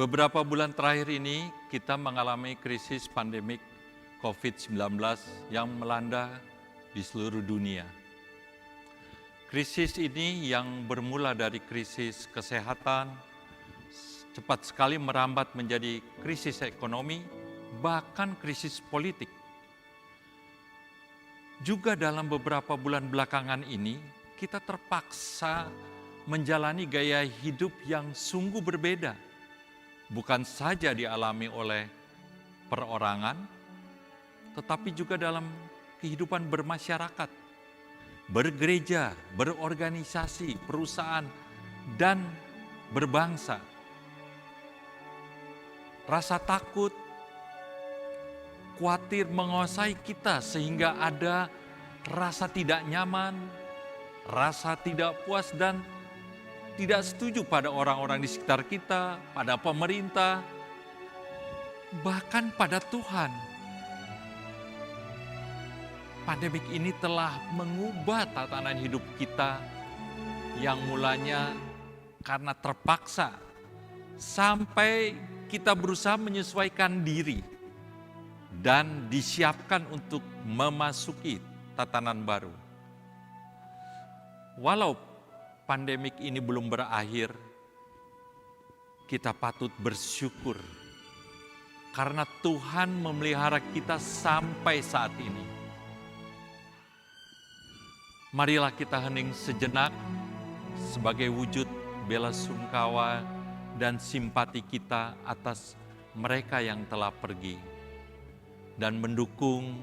Beberapa bulan terakhir ini kita mengalami krisis pandemik COVID-19 yang melanda di seluruh dunia. Krisis ini yang bermula dari krisis kesehatan, cepat sekali merambat menjadi krisis ekonomi, bahkan krisis politik. Juga dalam beberapa bulan belakangan ini, kita terpaksa menjalani gaya hidup yang sungguh berbeda. Bukan saja dialami oleh perorangan, tetapi juga dalam kehidupan bermasyarakat, bergereja, berorganisasi, perusahaan, dan berbangsa. Rasa takut, khawatir menguasai kita sehingga ada rasa tidak nyaman, rasa tidak puas dan tidak setuju pada orang-orang di sekitar kita, pada pemerintah, bahkan pada Tuhan. Pandemik ini telah mengubah tatanan hidup kita yang mulanya karena terpaksa, sampai kita berusaha menyesuaikan diri dan disiapkan untuk memasuki tatanan baru. Walau pandemik ini belum berakhir, kita patut bersyukur karena Tuhan memelihara kita sampai saat ini. Marilah kita hening sejenak sebagai wujud bela sungkawa dan simpati kita atas mereka yang telah pergi dan mendukung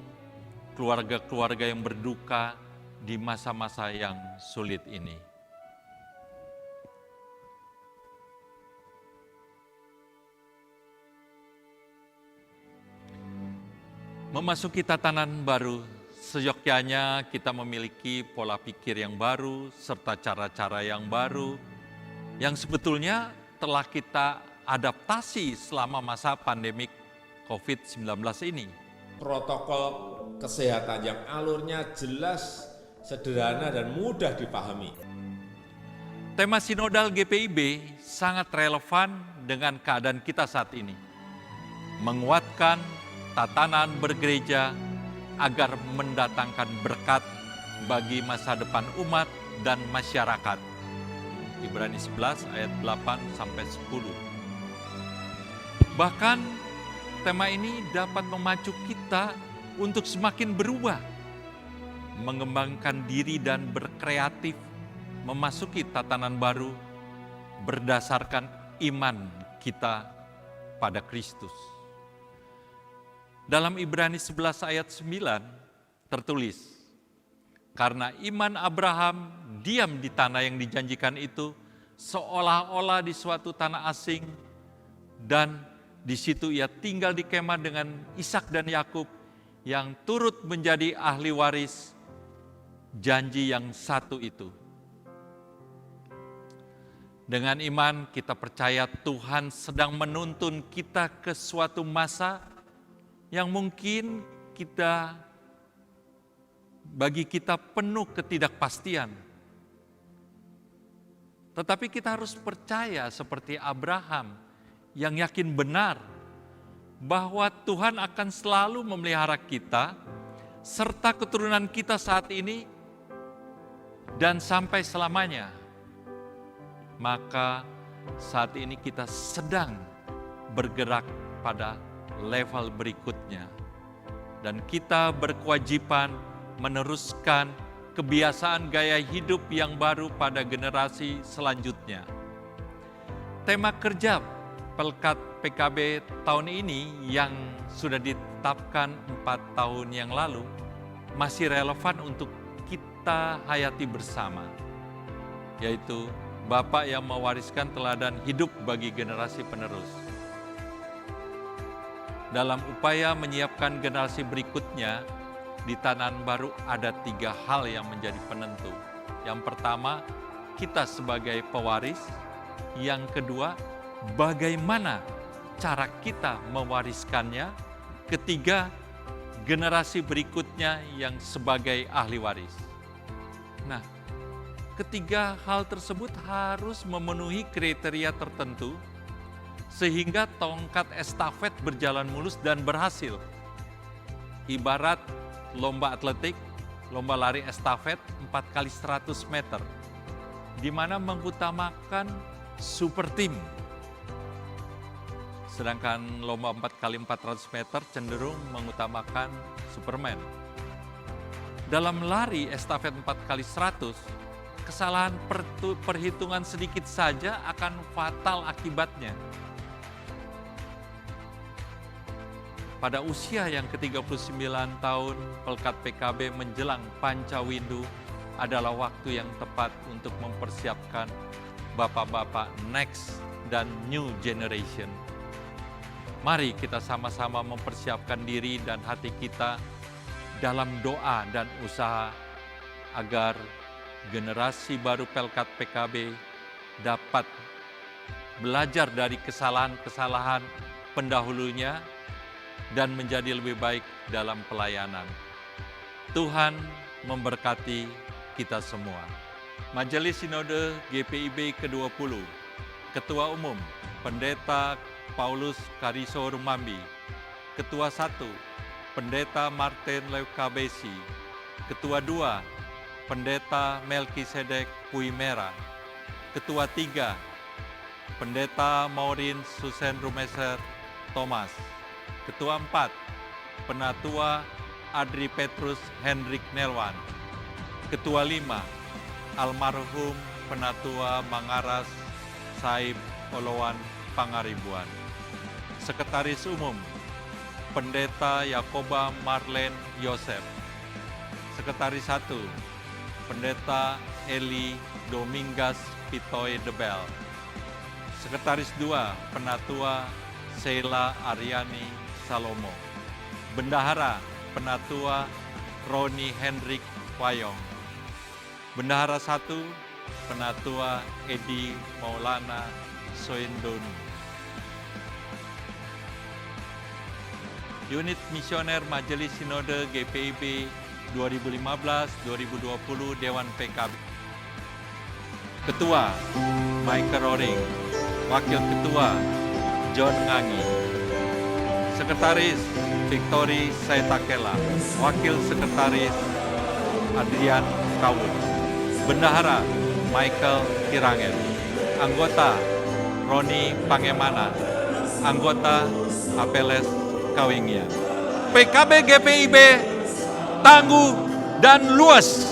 keluarga-keluarga yang berduka di masa-masa yang sulit ini. Memasuki tatanan baru, seyogyanya kita memiliki pola pikir yang baru serta cara-cara yang baru yang sebetulnya telah kita adaptasi selama masa pandemik COVID-19 ini. Protokol kesehatan yang alurnya jelas, sederhana, dan mudah dipahami. Tema sinodal GPIB sangat relevan dengan keadaan kita saat ini. Menguatkan tatanan bergereja agar mendatangkan berkat bagi masa depan umat dan masyarakat. Ibrani 11 ayat 8-10. Bahkan tema ini dapat memacu kita untuk semakin berubah, mengembangkan diri dan berkreatif memasuki tatanan baru berdasarkan iman kita pada Kristus. Dalam Ibrani 11 ayat 9 tertulis, karena iman Abraham diam di tanah yang dijanjikan itu seolah-olah di suatu tanah asing, dan di situ ia tinggal di kemah dengan Ishak dan Yakub yang turut menjadi ahli waris janji yang satu itu. Dengan iman kita percaya Tuhan sedang menuntun kita ke suatu masa yang mungkin bagi kita penuh ketidakpastian. Tetapi kita harus percaya seperti Abraham yang yakin benar bahwa Tuhan akan selalu memelihara kita serta keturunan kita saat ini dan sampai selamanya. Maka saat ini kita sedang bergerak pada level berikutnya. Dan kita berkewajiban meneruskan kebiasaan gaya hidup yang baru pada generasi selanjutnya. Tema kerja Pelkat PKB tahun ini yang sudah ditetapkan 4 tahun yang lalu masih relevan untuk kita hayati bersama, yaitu Bapak yang mewariskan teladan hidup bagi generasi penerus. Dalam upaya menyiapkan generasi berikutnya, di tatanan baru ada 3 hal yang menjadi penentu. Yang pertama, kita sebagai pewaris. Yang kedua, bagaimana cara kita mewariskannya. Ketiga, generasi berikutnya yang sebagai ahli waris. Nah, ketiga hal tersebut harus memenuhi kriteria tertentu sehingga tongkat estafet berjalan mulus dan berhasil. Ibarat lomba atletik, lomba lari estafet 4 kali 100 meter, di mana mengutamakan super team. Sedangkan lomba 4 kali 400 meter cenderung mengutamakan Superman. Dalam lari estafet 4 kali 100, kesalahan perhitungan sedikit saja akan fatal akibatnya. Pada usia yang ke-39 tahun, Pelkat PKB menjelang Pancawindu adalah waktu yang tepat untuk mempersiapkan bapak-bapak next dan new generation. Mari kita sama-sama mempersiapkan diri dan hati kita dalam doa dan usaha agar generasi baru Pelkat PKB dapat belajar dari kesalahan-kesalahan pendahulunya dan menjadi lebih baik dalam pelayanan. Tuhan memberkati kita semua. Majelis Sinode GPIB ke-20, Ketua Umum Pendeta Paulus Kariso Rumambi, Ketua 1 Pendeta Martin Leukabesi, Ketua 2 Pendeta Melkisedek Puimera, Ketua 3 Pendeta Maureen Susen Rumeser Thomas, Ketua 4 Penatua Adri Petrus Hendrik Nelwan, Ketua 5 Almarhum Penatua Mangaras Saib Olowan Pangaribuan, Sekretaris Umum Pendeta Yakoba Marlen Yosef, Sekretaris 1 Pendeta Eli Domingas Pitoy Debel, Sekretaris 2 Penatua Sheila Aryani Salomo, Bendahara Penatua Roni Hendrik Wayong, Bendahara 1 Penatua Edi Maulana Soindonu, Unit Misioner Majelis Sinode GPIB 2015-2020 Dewan PKB. Ketua Michael Roring, Wakil Ketua John Ngangi, Sekretaris Victory Saitakela, Wakil Sekretaris Adrian Kawun, Bendahara Michael Kirangen, Anggota Roni Pangemana, Anggota Apeles Kawingia. PKB GPIB tangguh dan luas.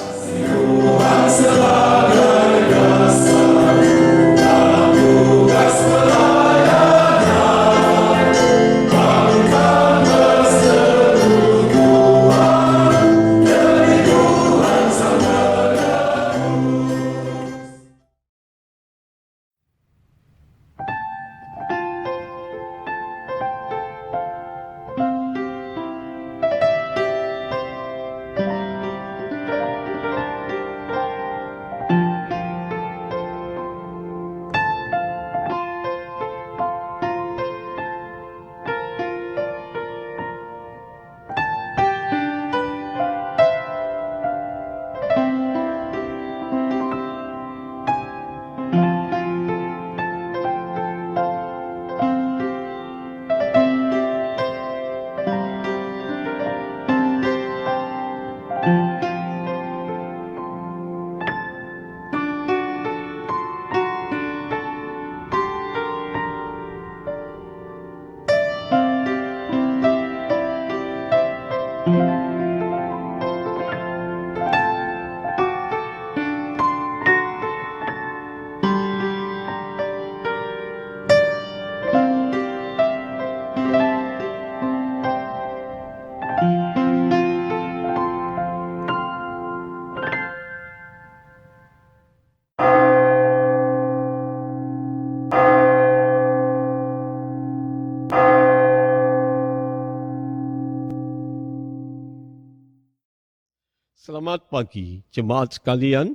Selamat pagi, jemaat sekalian.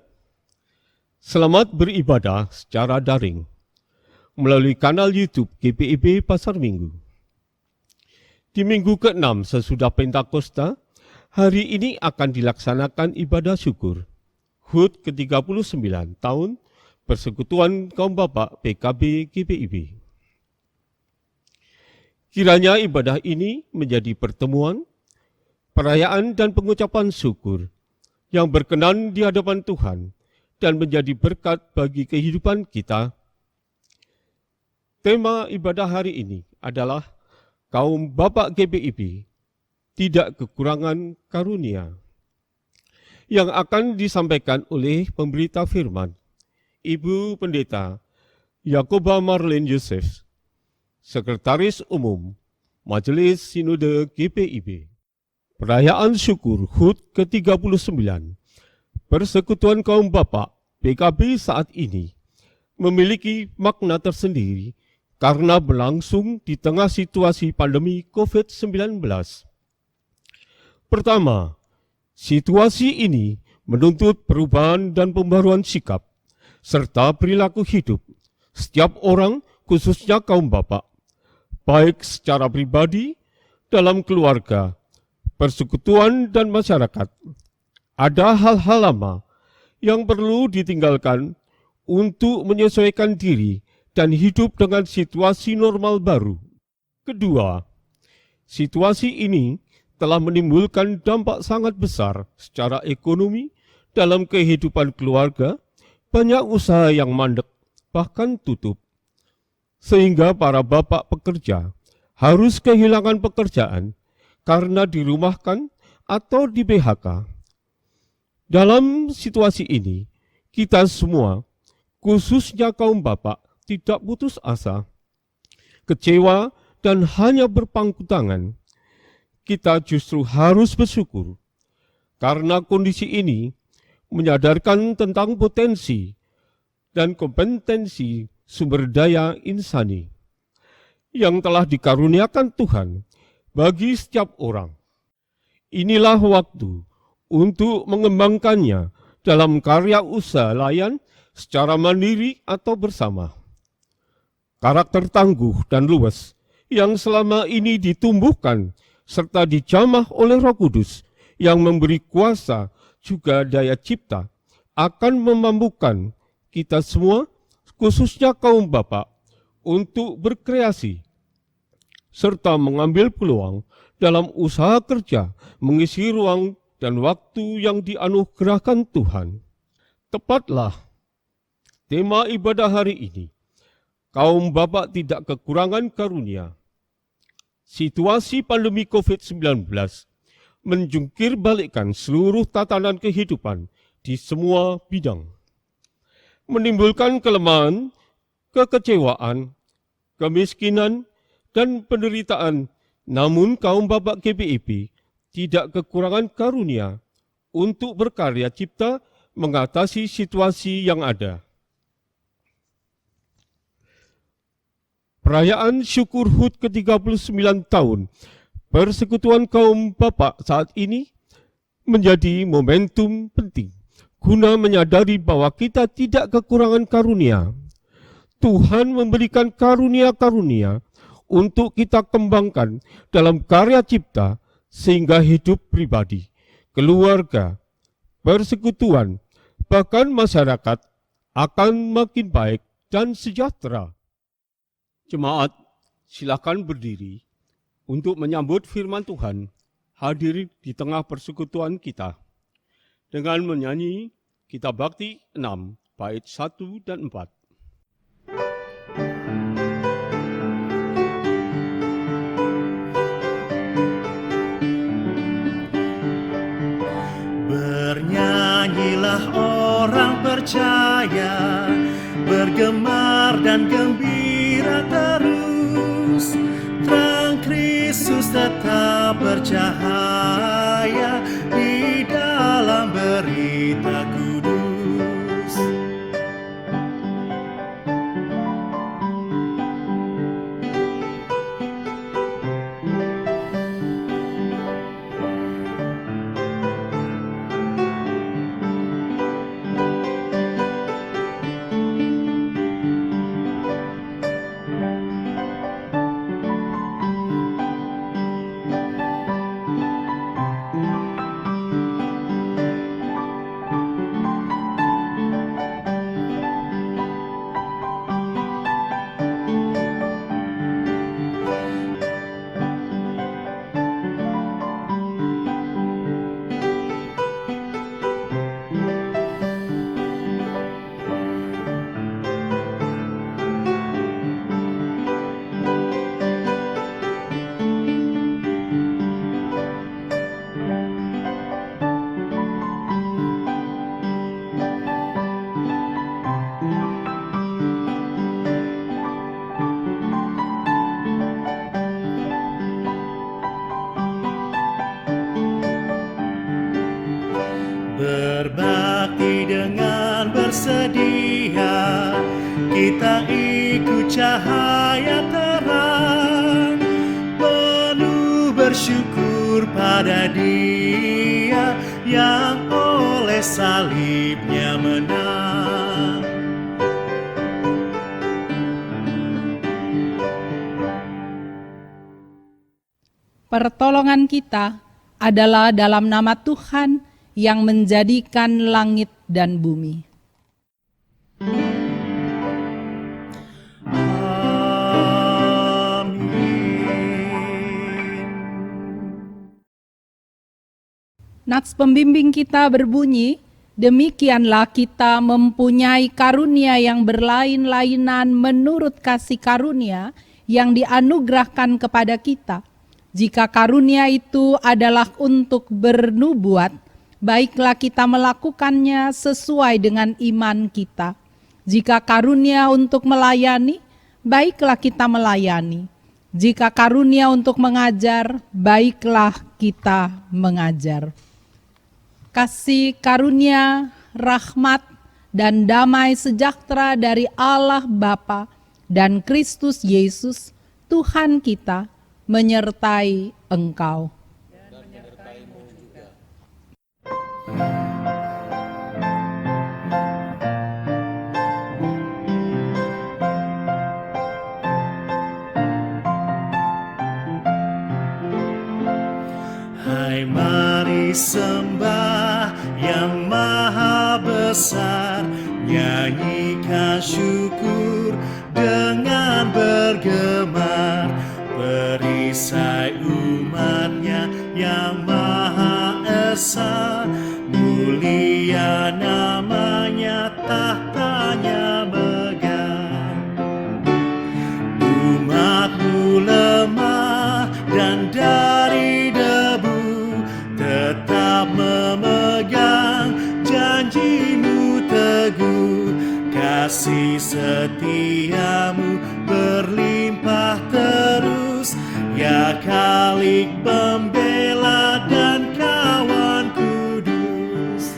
Selamat beribadah secara daring melalui kanal YouTube GPIB Pasar Minggu. Di minggu ke-6 sesudah Pentakosta, hari ini akan dilaksanakan ibadah syukur HUT ke-39 tahun Persekutuan Kaum Bapak PKB GPIB. Kiranya ibadah ini menjadi pertemuan, perayaan dan pengucapan syukur yang berkenan di hadapan Tuhan dan menjadi berkat bagi kehidupan kita. Tema ibadah hari ini adalah kaum Bapak GPIB tidak kekurangan karunia, yang akan disampaikan oleh pemberita firman, Ibu Pendeta Yakoba Marlene Yosef, Sekretaris Umum Majelis Sinode GPIB. Perayaan syukur HUT ke-39 Persekutuan Kaum Bapak PKB saat ini memiliki makna tersendiri karena berlangsung di tengah situasi pandemi COVID-19. Pertama, situasi ini menuntut perubahan dan pembaruan sikap serta perilaku hidup setiap orang, khususnya kaum bapak, baik secara pribadi, dalam keluarga, persekutuan, dan masyarakat. Ada hal-hal lama yang perlu ditinggalkan untuk menyesuaikan diri dan hidup dengan situasi normal baru. Kedua, situasi ini telah menimbulkan dampak sangat besar secara ekonomi dalam kehidupan keluarga, banyak usaha yang mandek, bahkan tutup, sehingga para bapak pekerja harus kehilangan pekerjaan karena dirumahkan atau di PHK. Dalam situasi ini, kita semua, khususnya kaum bapak, tidak putus asa, kecewa, dan hanya berpangku tangan. Kita justru harus bersyukur karena kondisi ini menyadarkan tentang potensi dan kompetensi sumber daya insani yang telah dikaruniakan Tuhan bagi setiap orang. Inilah waktu untuk mengembangkannya dalam karya usaha layan secara mandiri atau bersama. Karakter tangguh dan luwes yang selama ini ditumbuhkan serta dijamah oleh Roh Kudus yang memberi kuasa juga daya cipta akan memampukan kita semua, khususnya kaum bapak, untuk berkreasi serta mengambil peluang dalam usaha kerja mengisi ruang dan waktu yang dianugerahkan Tuhan. Tepatlah tema ibadah hari ini, kaum bapak tidak kekurangan karunia. Situasi pandemi COVID-19 menjungkir balikkan seluruh tatanan kehidupan di semua bidang, menimbulkan kelemahan, kekecewaan, kemiskinan, dan penderitaan. Namun kaum bapak GPIB tidak kekurangan karunia untuk berkarya cipta mengatasi situasi yang ada. Perayaan syukur HUT ke-39 tahun Persekutuan Kaum Bapak saat ini menjadi momentum penting guna menyadari bahwa kita tidak kekurangan karunia. Tuhan memberikan karunia-karunia untuk kita kembangkan dalam karya cipta sehingga hidup pribadi, keluarga, persekutuan, bahkan masyarakat akan makin baik dan sejahtera. Jemaat, silakan berdiri untuk menyambut firman Tuhan hadir di tengah persekutuan kita dengan menyanyi Kitab Bakti 6, bait 1 dan 4. Bernyanyilah orang percaya, bergemar dan gembira terus, terang Kristus tetap bercahaya di dalam berita kudus. berbakti dengan bersedia, kita ikut cahaya terang, penuh bersyukur pada Dia yang oleh salibnya menang. Pertolongan kita adalah dalam nama Tuhan yang menjadikan langit dan bumi. Nats pembimbing kita berbunyi, demikianlah kita mempunyai karunia yang berlain-lainan menurut kasih karunia yang dianugerahkan kepada kita. Jika karunia itu adalah untuk bernubuat, baiklah kita melakukannya sesuai dengan iman kita. Jika karunia untuk melayani, baiklah kita melayani. Jika karunia untuk mengajar, baiklah kita mengajar. Kasih karunia, rahmat, dan damai sejahtera dari Allah Bapa dan Kristus Yesus, Tuhan kita, menyertai engkau. Hai, mari sembah yang maha besar, nyanyikan syukur dengan bergemar, perisai umatnya yang maha esa, mulia namanya, tahtanya megah. Umatmu lemah dan dari debu, tetap memegang janjimu teguh, kasih setiamu berlimpah terus, ya Khalik pembela dan kawan kudus.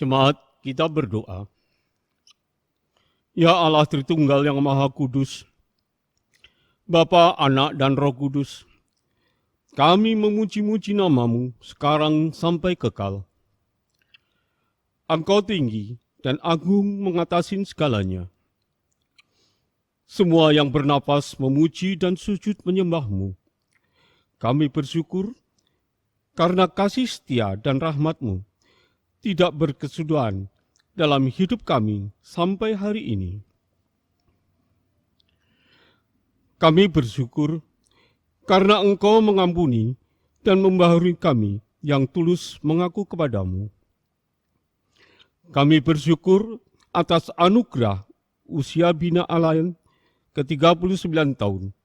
Jemaat, kita berdoa. Ya Allah Tritunggal yang Maha Kudus, Bapa, Anak, dan Roh Kudus, kami memuji-muji nama-Mu sekarang sampai kekal. Engkau tinggi dan agung mengatasi segalanya. Semua yang bernapas memuji dan sujud menyembah-Mu. Kami bersyukur karena kasih setia dan rahmat-Mu tidak berkesudahan dalam hidup kami sampai hari ini. Kami bersyukur karena Engkau mengampuni dan membaharui kami yang tulus mengaku kepadamu. Kami bersyukur atas anugerah usia bina alain ke-39 tahun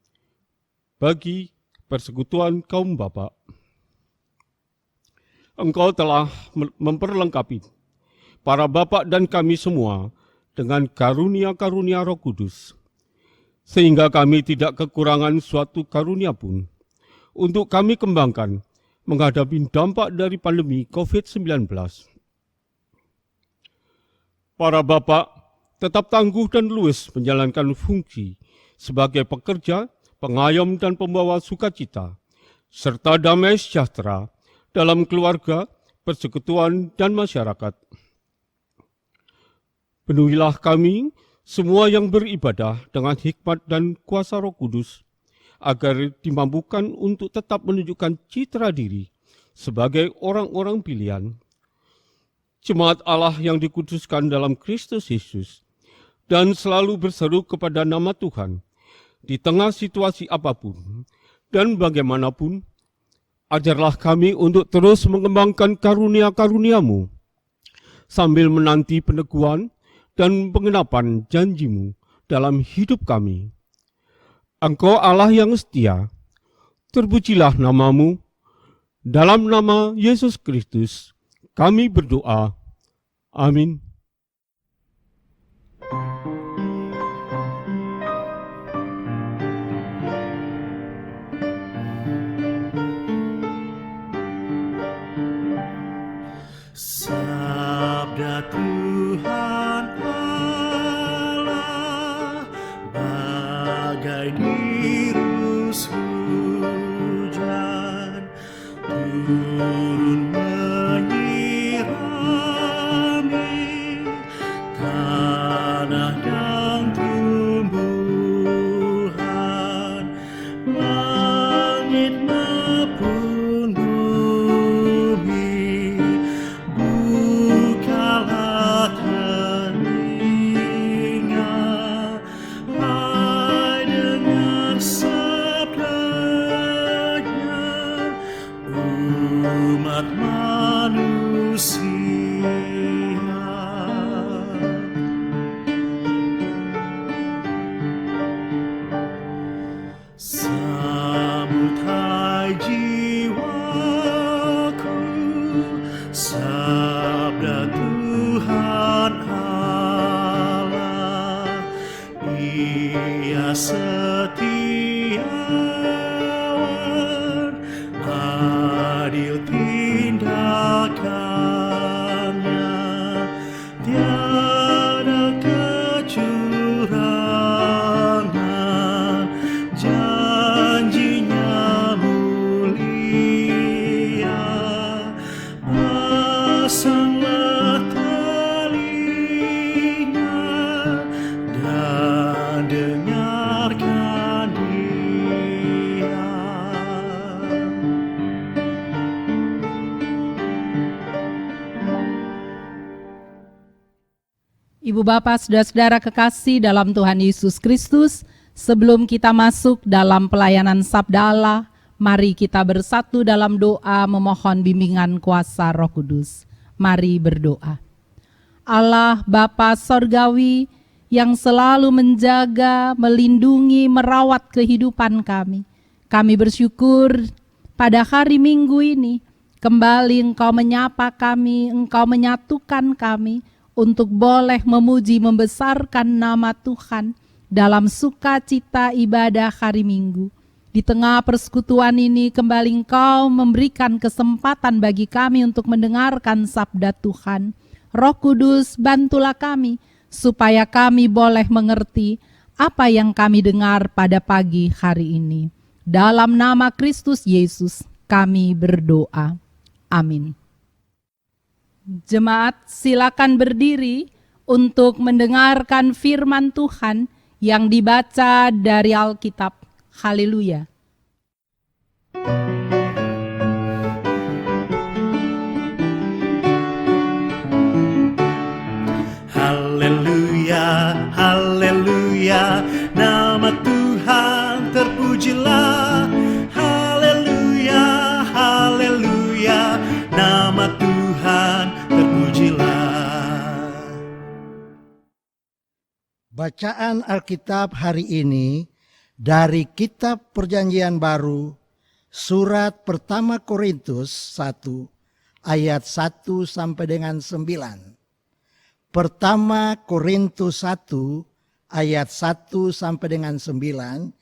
bagi persekutuan kaum Bapa. Engkau telah memperlengkapi para bapak dan kami semua dengan karunia-karunia Roh Kudus, sehingga kami tidak kekurangan suatu karunia pun untuk kami kembangkan menghadapi dampak dari pandemi COVID-19. Para bapak tetap tangguh dan luwes menjalankan fungsi sebagai pekerja, pengayom dan pembawa sukacita, serta damai sejahtera dalam keluarga, persekutuan, dan masyarakat. Penuhilah kami semua yang beribadah dengan hikmat dan kuasa Roh Kudus, agar dimampukan untuk tetap menunjukkan citra diri sebagai orang-orang pilihan, jemaat Allah yang dikuduskan dalam Kristus Yesus, dan selalu berseru kepada nama Tuhan di tengah situasi apapun dan bagaimanapun. Ajarlah kami untuk terus mengembangkan karunia-karunia-Mu, sambil menanti peneguhan dan pengenapan janji-Mu dalam hidup kami. Engkau Allah yang setia, terpujilah nama-Mu. Dalam nama Yesus Kristus, kami berdoa. Amin. tanah dan tumbuhan, langit maupun bumi, bukalah telinga, hai dengar sabdanya, umat manusia. Sambut hai jiwaku, sabda Tuhan Allah, Ia setiawan, adil tindakannya, tiada kecurangan, janjinya mulia. Pasanglah telinga dan dengarkan Dia. Ibu bapak, saudara-saudara kekasih dalam Tuhan Yesus Kristus, sebelum kita masuk dalam pelayanan Sabda Allah, mari kita bersatu dalam doa memohon bimbingan kuasa Roh Kudus. Mari berdoa. Allah Bapa Sorgawi yang selalu menjaga, melindungi, merawat kehidupan kami. Kami bersyukur pada hari Minggu ini kembali Engkau menyapa kami, Engkau menyatukan kami untuk boleh memuji membesarkan nama Tuhan dalam sukacita ibadah hari Minggu. Di tengah persekutuan ini kembali Engkau memberikan kesempatan bagi kami untuk mendengarkan sabda Tuhan. Roh Kudus, bantulah kami supaya kami boleh mengerti apa yang kami dengar pada pagi hari ini. Dalam nama Kristus Yesus kami berdoa. Amin. Jemaat, silakan berdiri untuk mendengarkan firman Tuhan yang dibaca dari Alkitab. Haleluya. Haleluya, haleluya, nama Tuhan terpujilah. Haleluya, haleluya, nama Tuhan terpujilah. Bacaan Alkitab hari ini dari Kitab Perjanjian Baru, surat pertama Korintus 1 ayat 1 sampai dengan 9. Pertama Korintus 1 ayat 1 sampai dengan 9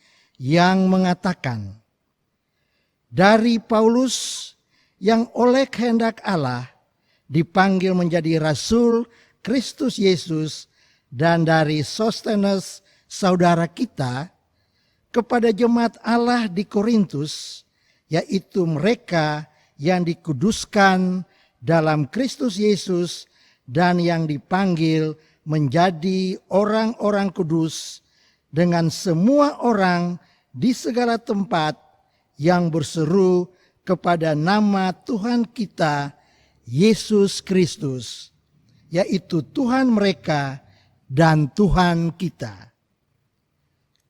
yang mengatakan, dari Paulus yang oleh kehendak Allah dipanggil menjadi rasul Kristus Yesus, dan dari Sostenes saudara kita, kepada jemaat Allah di Korintus, yaitu mereka yang dikuduskan dalam Kristus Yesus dan yang dipanggil menjadi orang-orang kudus, dengan semua orang di segala tempat yang berseru kepada nama Tuhan kita Yesus Kristus, yaitu Tuhan mereka dan Tuhan kita.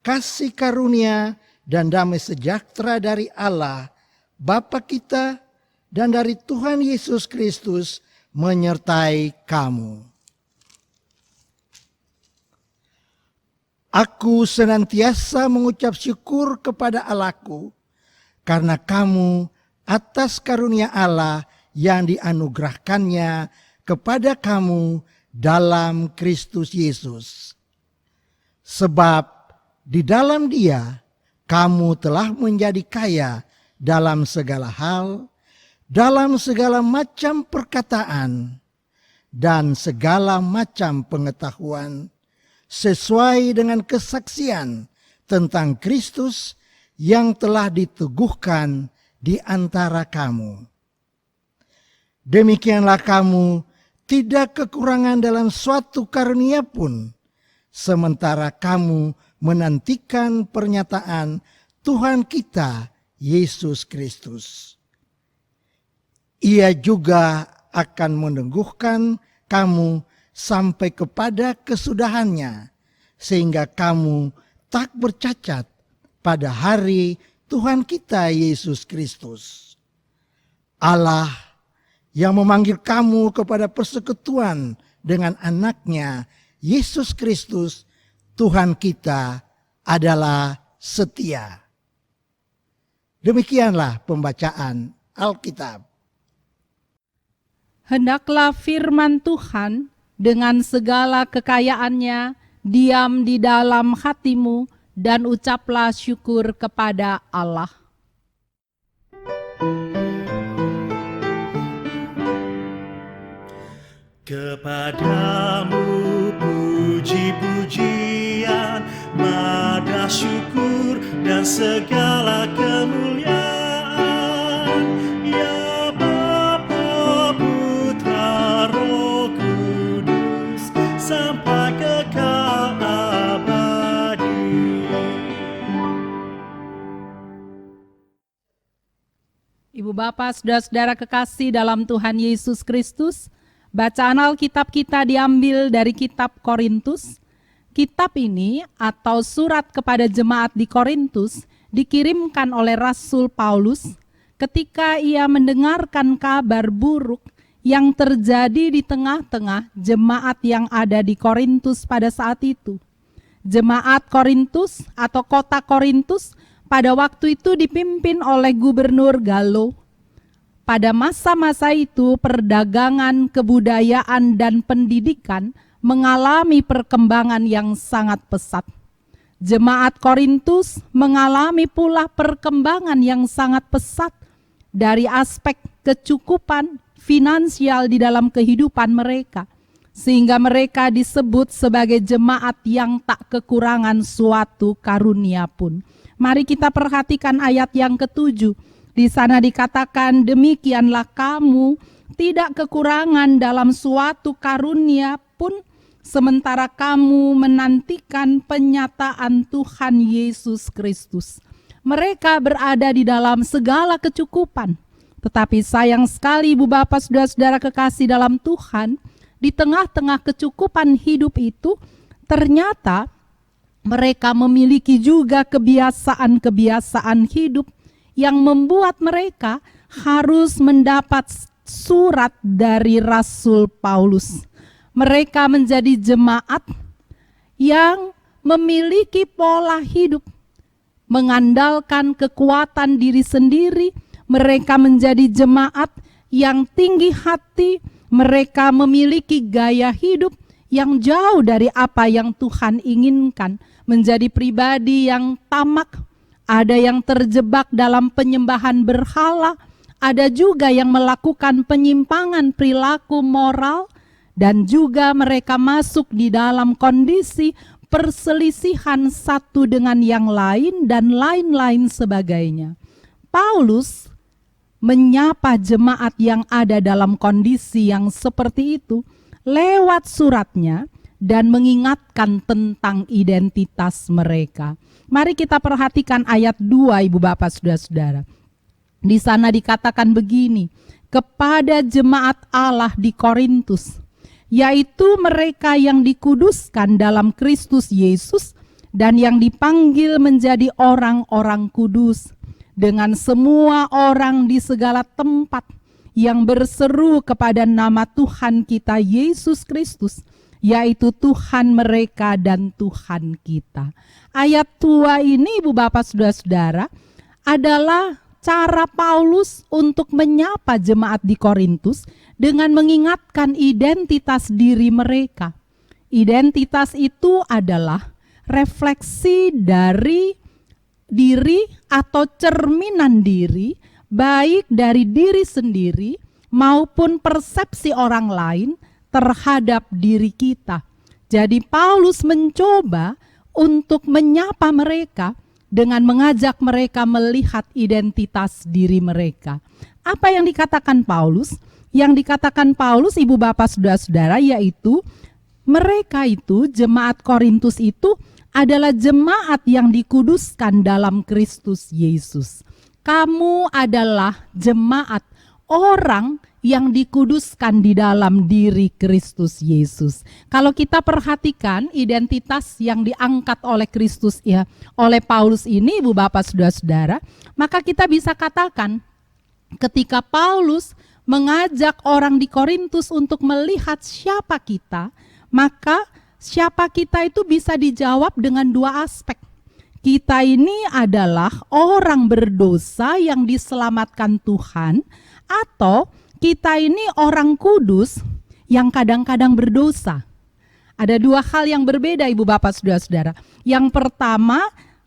Kasih karunia dan damai sejahtera dari Allah Bapa kita dan dari Tuhan Yesus Kristus menyertai kamu. Aku senantiasa mengucap syukur kepada Allahku karena kamu atas karunia Allah yang dianugerahkannya kepada kamu dalam Kristus Yesus. Sebab di dalam Dia kamu telah menjadi kaya dalam segala hal, dalam segala macam perkataan dan segala macam pengetahuan, sesuai dengan kesaksian tentang Kristus yang telah diteguhkan di antara kamu. Demikianlah kamu tidak kekurangan dalam suatu karunia pun, sementara kamu menantikan pernyataan Tuhan kita Yesus Kristus. Ia juga akan meneguhkan kamu sampai kepada kesudahannya, sehingga kamu tak bercacat pada hari Tuhan kita Yesus Kristus. Allah yang memanggil kamu kepada persekutuan dengan anaknya Yesus Kristus, Tuhan kita, adalah setia. Demikianlah pembacaan Alkitab. Hendaklah firman Tuhan dengan segala kekayaannya diam di dalam hatimu dan ucaplah syukur kepada Allah. Kepadamu puji-pujian, madah syukur dan segala kemuliaan, ya Bapa, Putra, Roh Kudus, sampai kekal abadi. Ibu bapak, saudara-saudara kekasih dalam Tuhan Yesus Kristus, bacaan Alkitab kita diambil dari kitab Korintus. Kitab ini atau surat kepada jemaat di Korintus dikirimkan oleh Rasul Paulus ketika ia mendengarkan kabar buruk yang terjadi di tengah-tengah jemaat yang ada di Korintus pada saat itu. Jemaat Korintus atau kota Korintus pada waktu itu dipimpin oleh Gubernur Galo. Pada masa-masa itu perdagangan, kebudayaan, dan pendidikan mengalami perkembangan yang sangat pesat. Jemaat Korintus mengalami pula perkembangan yang sangat pesat dari aspek kecukupan finansial di dalam kehidupan mereka, sehingga mereka disebut sebagai jemaat yang tak kekurangan suatu karunia pun. Mari kita perhatikan ayat yang ke-7. Di sana dikatakan, demikianlah kamu tidak kekurangan dalam suatu karunia pun, sementara kamu menantikan penyataan Tuhan Yesus Kristus. Mereka berada di dalam segala kecukupan. Tetapi sayang sekali ibu bapak saudara-saudara kekasih dalam Tuhan, di tengah-tengah kecukupan hidup itu, ternyata mereka memiliki juga kebiasaan-kebiasaan hidup yang membuat mereka harus mendapat surat dari Rasul Paulus. Mereka menjadi jemaat yang memiliki pola hidup, mengandalkan kekuatan diri sendiri. Mereka menjadi jemaat yang tinggi hati. Mereka memiliki gaya hidup yang jauh dari apa yang Tuhan inginkan. Menjadi pribadi yang tamak. Ada yang terjebak dalam penyembahan berhala, ada juga yang melakukan penyimpangan perilaku moral, dan juga mereka masuk di dalam kondisi perselisihan satu dengan yang lain dan lain-lain sebagainya. Paulus menyapa jemaat yang ada dalam kondisi yang seperti itu lewat suratnya dan mengingatkan tentang identitas mereka. Mari kita perhatikan ayat 2 ibu bapak saudara-saudara. Di sana dikatakan begini, kepada jemaat Allah di Korintus, yaitu mereka yang dikuduskan dalam Kristus Yesus dan yang dipanggil menjadi orang-orang kudus, dengan semua orang di segala tempat yang berseru kepada nama Tuhan kita Yesus Kristus, yaitu Tuhan mereka dan Tuhan kita. Ayat 2 ini ibu bapak saudara-saudara adalah cara Paulus untuk menyapa jemaat di Korintus dengan mengingatkan identitas diri mereka. Identitas itu adalah refleksi dari diri atau cerminan diri, baik dari diri sendiri maupun persepsi orang lain terhadap diri kita. Jadi Paulus mencoba untuk menyapa mereka dengan mengajak mereka melihat identitas diri mereka. Apa yang dikatakan Paulus? Yang dikatakan Paulus ibu bapak saudara-saudara yaitu Mereka itu, jemaat Korintus itu adalah jemaat yang dikuduskan dalam Kristus Yesus. Kamu adalah jemaat orang yang dikuduskan di dalam diri Kristus Yesus. Kalau kita perhatikan identitas yang diangkat oleh Kristus ya, oleh Paulus ini, Ibu Bapak Saudara-saudara, maka kita bisa katakan ketika Paulus mengajak orang di Korintus untuk melihat siapa kita, maka siapa kita itu bisa dijawab dengan dua aspek. Kita ini adalah orang berdosa yang diselamatkan Tuhan, atau kita ini orang kudus yang kadang-kadang berdosa. Ada dua hal yang berbeda, Ibu Bapak Saudara-saudara. Yang pertama,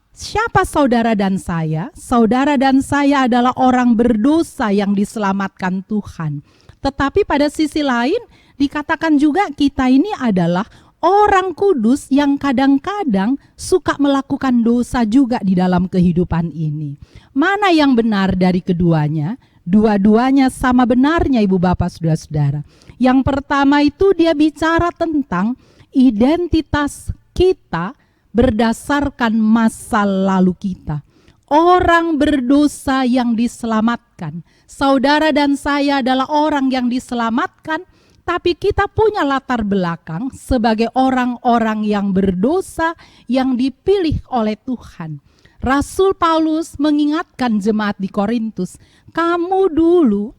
siapa saudara dan saya? Saudara dan saya adalah orang berdosa yang diselamatkan Tuhan. Tetapi pada sisi lain dikatakan juga kita ini adalah orang kudus yang kadang-kadang suka melakukan dosa juga di dalam kehidupan ini. Mana yang benar dari keduanya? Dua-duanya sama benarnya, Ibu Bapak Saudara-saudara. Yang pertama itu dia bicara tentang identitas kita berdasarkan masa lalu kita. Orang berdosa yang diselamatkan. Saudara dan saya adalah orang yang diselamatkan, tapi kita punya latar belakang sebagai orang-orang yang berdosa yang dipilih oleh Tuhan. Rasul Paulus mengingatkan jemaat di Korintus, kamu dulu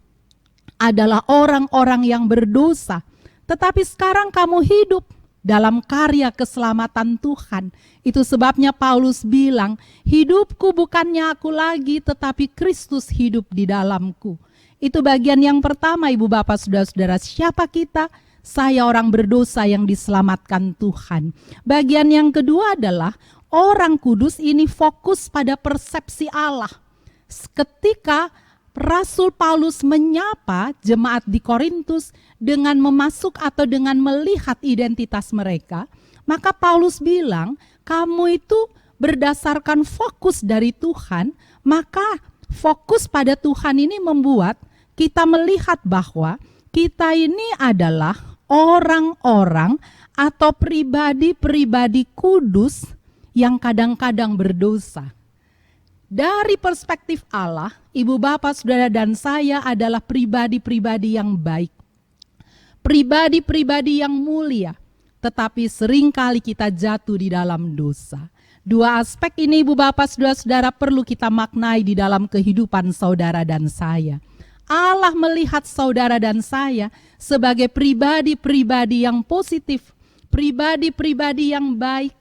adalah orang-orang yang berdosa, tetapi sekarang kamu hidup dalam karya keselamatan Tuhan. Itu sebabnya Paulus bilang, hidupku bukannya aku lagi, tetapi Kristus hidup di dalamku. Itu bagian yang pertama, Ibu Bapak Saudara-saudara, siapa kita? Saya orang berdosa yang diselamatkan Tuhan. Bagian yang kedua adalah orang kudus ini fokus pada persepsi Allah. Ketika Rasul Paulus menyapa jemaat di Korintus dengan memasuk atau dengan melihat identitas mereka, maka Paulus bilang, kamu itu berdasarkan fokus dari Tuhan, maka fokus pada Tuhan ini membuat kita melihat bahwa kita ini adalah orang-orang atau pribadi-pribadi kudus yang kadang-kadang berdosa. Dari perspektif Allah, Ibu Bapak, Saudara dan saya adalah pribadi-pribadi yang baik. Pribadi-pribadi yang mulia, tetapi seringkali kita jatuh di dalam dosa. Dua aspek ini, Ibu Bapak, Saudara-saudara, perlu kita maknai di dalam kehidupan saudara dan saya. Allah melihat saudara dan saya sebagai pribadi-pribadi yang positif, pribadi-pribadi yang baik.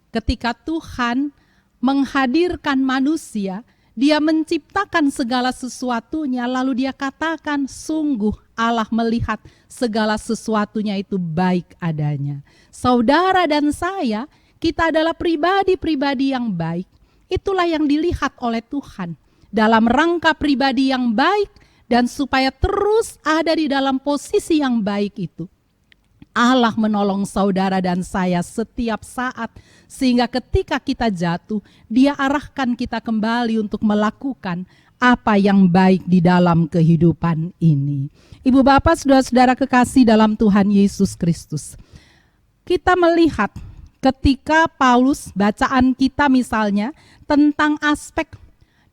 Ketika Tuhan menghadirkan manusia, Dia menciptakan segala sesuatunya, lalu Dia katakan, sungguh Allah melihat segala sesuatunya itu baik adanya. Saudara dan saya, kita adalah pribadi-pribadi yang baik. Itulah yang dilihat oleh Tuhan. Dalam rangka pribadi yang baik, dan supaya terus ada di dalam posisi yang baik itu, Allah menolong saudara dan saya setiap saat, sehingga ketika kita jatuh, Dia arahkan kita kembali untuk melakukan apa yang baik di dalam kehidupan ini. Ibu Bapak, saudara-saudara kekasih dalam Tuhan Yesus Kristus, kita melihat ketika Paulus, bacaan kita misalnya tentang aspek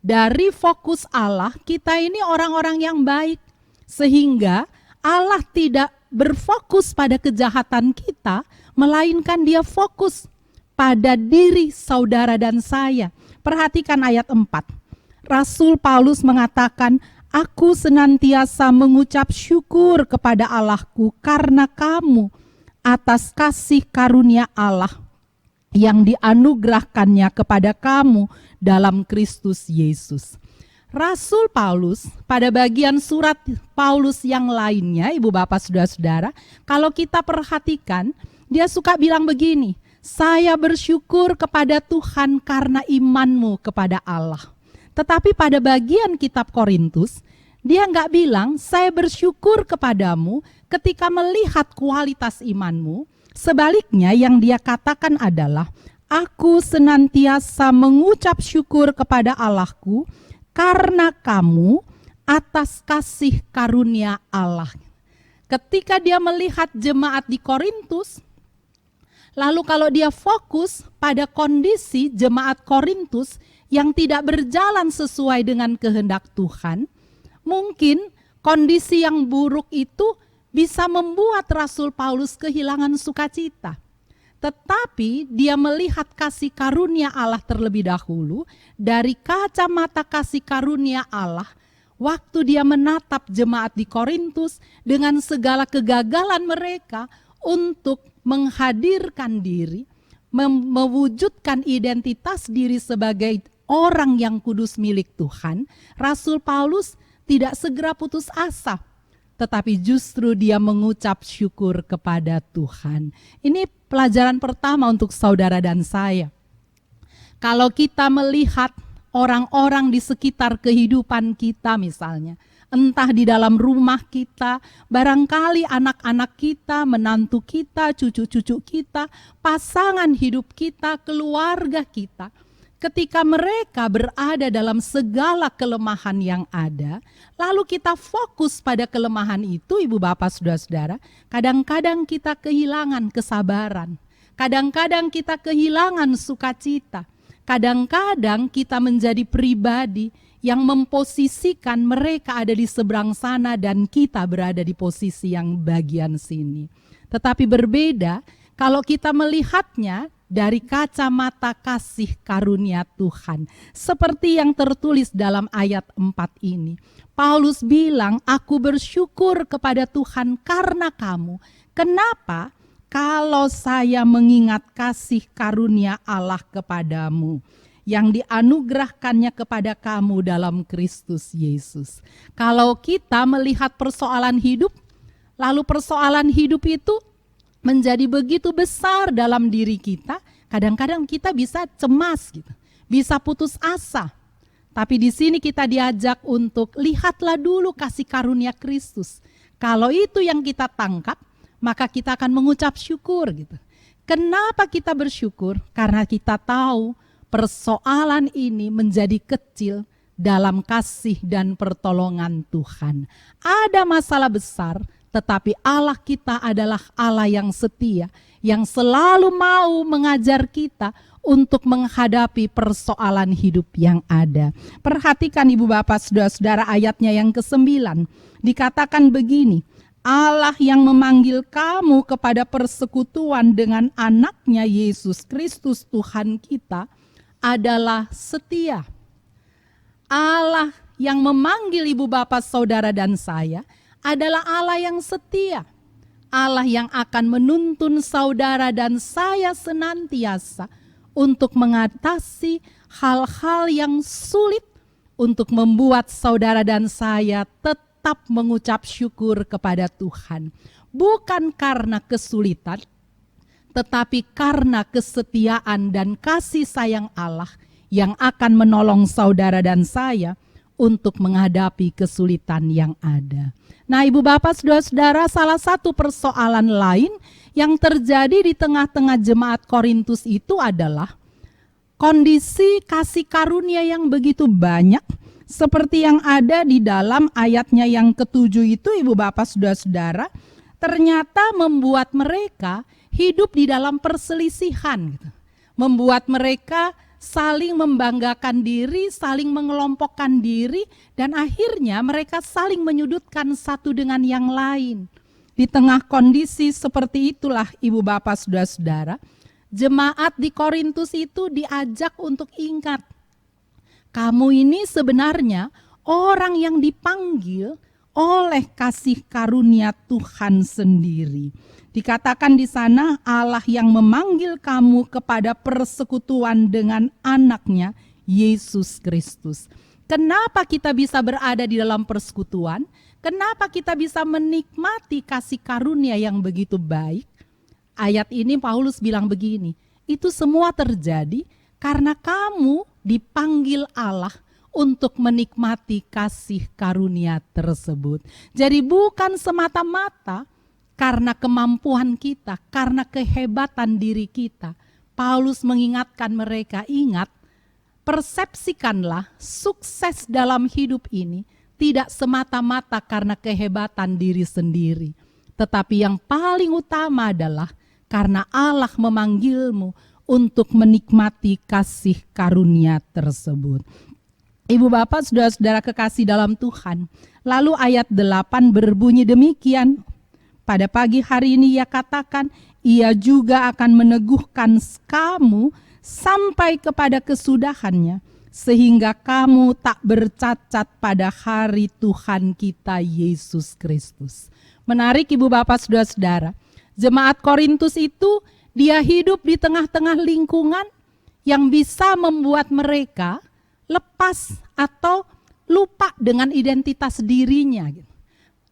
dari fokus Allah, kita ini orang-orang yang baik, sehingga Allah tidak berfokus pada kejahatan kita, melainkan Dia fokus pada diri saudara dan saya. Perhatikan ayat 4. Rasul Paulus mengatakan, aku senantiasa mengucap syukur kepada Allahku karena kamu atas kasih karunia Allah yang dianugerahkannya kepada kamu dalam Kristus Yesus. Rasul Paulus pada bagian surat Paulus yang lainnya, Ibu Bapak Saudara-saudara, kalau kita perhatikan, dia suka bilang begini, saya bersyukur kepada Tuhan karena imanmu kepada Allah. Tetapi pada bagian kitab Korintus, dia nggak bilang, saya bersyukur kepadamu ketika melihat kualitas imanmu. Sebaliknya yang dia katakan adalah, aku senantiasa mengucap syukur kepada Allahku karena kamu atas kasih karunia Allah. Ketika dia melihat jemaat di Korintus, Lalu kalau dia fokus pada kondisi jemaat Korintus yang tidak berjalan sesuai dengan kehendak Tuhan, mungkin kondisi yang buruk itu bisa membuat Rasul Paulus kehilangan sukacita. Tetapi dia melihat kasih karunia Allah terlebih dahulu dari kacamata kasih karunia Allah. Waktu dia menatap jemaat di Korintus dengan segala kegagalan mereka untuk menghadirkan diri, mewujudkan identitas diri sebagai orang yang kudus milik Tuhan, Rasul Paulus tidak segera putus asa, tetapi justru dia mengucap syukur kepada Tuhan. Ini pelajaran pertama untuk saudara dan saya. Kalau kita melihat orang-orang di sekitar kehidupan kita misalnya, entah di dalam rumah kita, barangkali anak-anak kita, menantu kita, cucu-cucu kita, pasangan hidup kita, keluarga kita, ketika mereka berada dalam segala kelemahan yang ada, lalu kita fokus pada kelemahan itu, ibu bapak saudara-saudara, kadang-kadang kita kehilangan kesabaran, kadang-kadang kita kehilangan sukacita, kadang-kadang kita menjadi pribadi yang memposisikan mereka ada di seberang sana dan kita berada di posisi yang bagian sini. Tetapi berbeda kalau kita melihatnya dari kacamata kasih karunia Tuhan. Seperti yang tertulis dalam ayat 4 ini. Paulus bilang, aku bersyukur kepada Tuhan karena kamu. Kenapa? Kalau saya mengingat kasih karunia Allah kepadamu yang dianugerahkannya kepada kamu dalam Kristus Yesus. Kalau kita melihat persoalan hidup, lalu persoalan hidup itu menjadi begitu besar dalam diri kita, kadang-kadang kita bisa cemas gitu, bisa putus asa. Tapi di sini kita diajak untuk lihatlah dulu kasih karunia Kristus. Kalau itu yang kita tangkap, maka kita akan mengucap syukur gitu. Kenapa kita bersyukur? Karena kita tahu persoalan ini menjadi kecil dalam kasih dan pertolongan Tuhan. Ada masalah besar, tetapi Allah kita adalah Allah yang setia, yang selalu mau mengajar kita untuk menghadapi persoalan hidup yang ada. Perhatikan ibu bapak saudara-saudara ayatnya yang ke-9. Dikatakan begini, Allah yang memanggil kamu kepada persekutuan dengan anaknya Yesus Kristus Tuhan kita adalah setia. Allah yang memanggil ibu bapak saudara dan saya adalah Allah yang setia. Allah yang akan menuntun saudara dan saya senantiasa untuk mengatasi hal-hal yang sulit, untuk membuat saudara dan saya tetap mengucap syukur kepada Tuhan. Bukan karena kesulitan, tetapi karena kesetiaan dan kasih sayang Allah yang akan menolong saudara dan saya untuk menghadapi kesulitan yang ada. Nah, ibu bapak saudara-saudara, salah satu persoalan lain yang terjadi di tengah-tengah jemaat Korintus itu adalah kondisi kasih karunia yang begitu banyak, seperti yang ada di dalam ayatnya yang ke-7 itu, ibu bapak saudara-saudara, ternyata membuat mereka hidup di dalam perselisihan gitu. Membuat mereka saling membanggakan diri, saling mengelompokkan diri, dan akhirnya mereka saling menyudutkan satu dengan yang lain. Di tengah kondisi seperti itulah ibu bapak saudara-saudara, jemaat di Korintus itu diajak untuk ingat, kamu ini sebenarnya orang yang dipanggil oleh kasih karunia Tuhan sendiri. Dikatakan di sana Allah yang memanggil kamu kepada persekutuan dengan anaknya Yesus Kristus. Kenapa kita bisa berada di dalam persekutuan? Kenapa kita bisa menikmati kasih karunia yang begitu baik? Ayat ini Paulus bilang begini, itu semua terjadi karena kamu dipanggil Allah untuk menikmati kasih karunia tersebut. Jadi bukan semata-mata karena kemampuan kita, karena kehebatan diri kita. Paulus mengingatkan mereka, ingat, persepsikanlah sukses dalam hidup ini tidak semata-mata karena kehebatan diri sendiri. Tetapi yang paling utama adalah karena Allah memanggilmu untuk menikmati kasih karunia tersebut. Ibu bapak, saudara-saudara kekasih dalam Tuhan, lalu ayat 8 berbunyi demikian. Pada pagi hari ini ia katakan, ia juga akan meneguhkan kamu sampai kepada kesudahannya, sehingga kamu tak bercacat pada hari Tuhan kita Yesus Kristus. Menarik ibu bapak, saudara-saudara, jemaat Korintus itu dia hidup di tengah-tengah lingkungan yang bisa membuat mereka lepas atau lupa dengan identitas dirinya.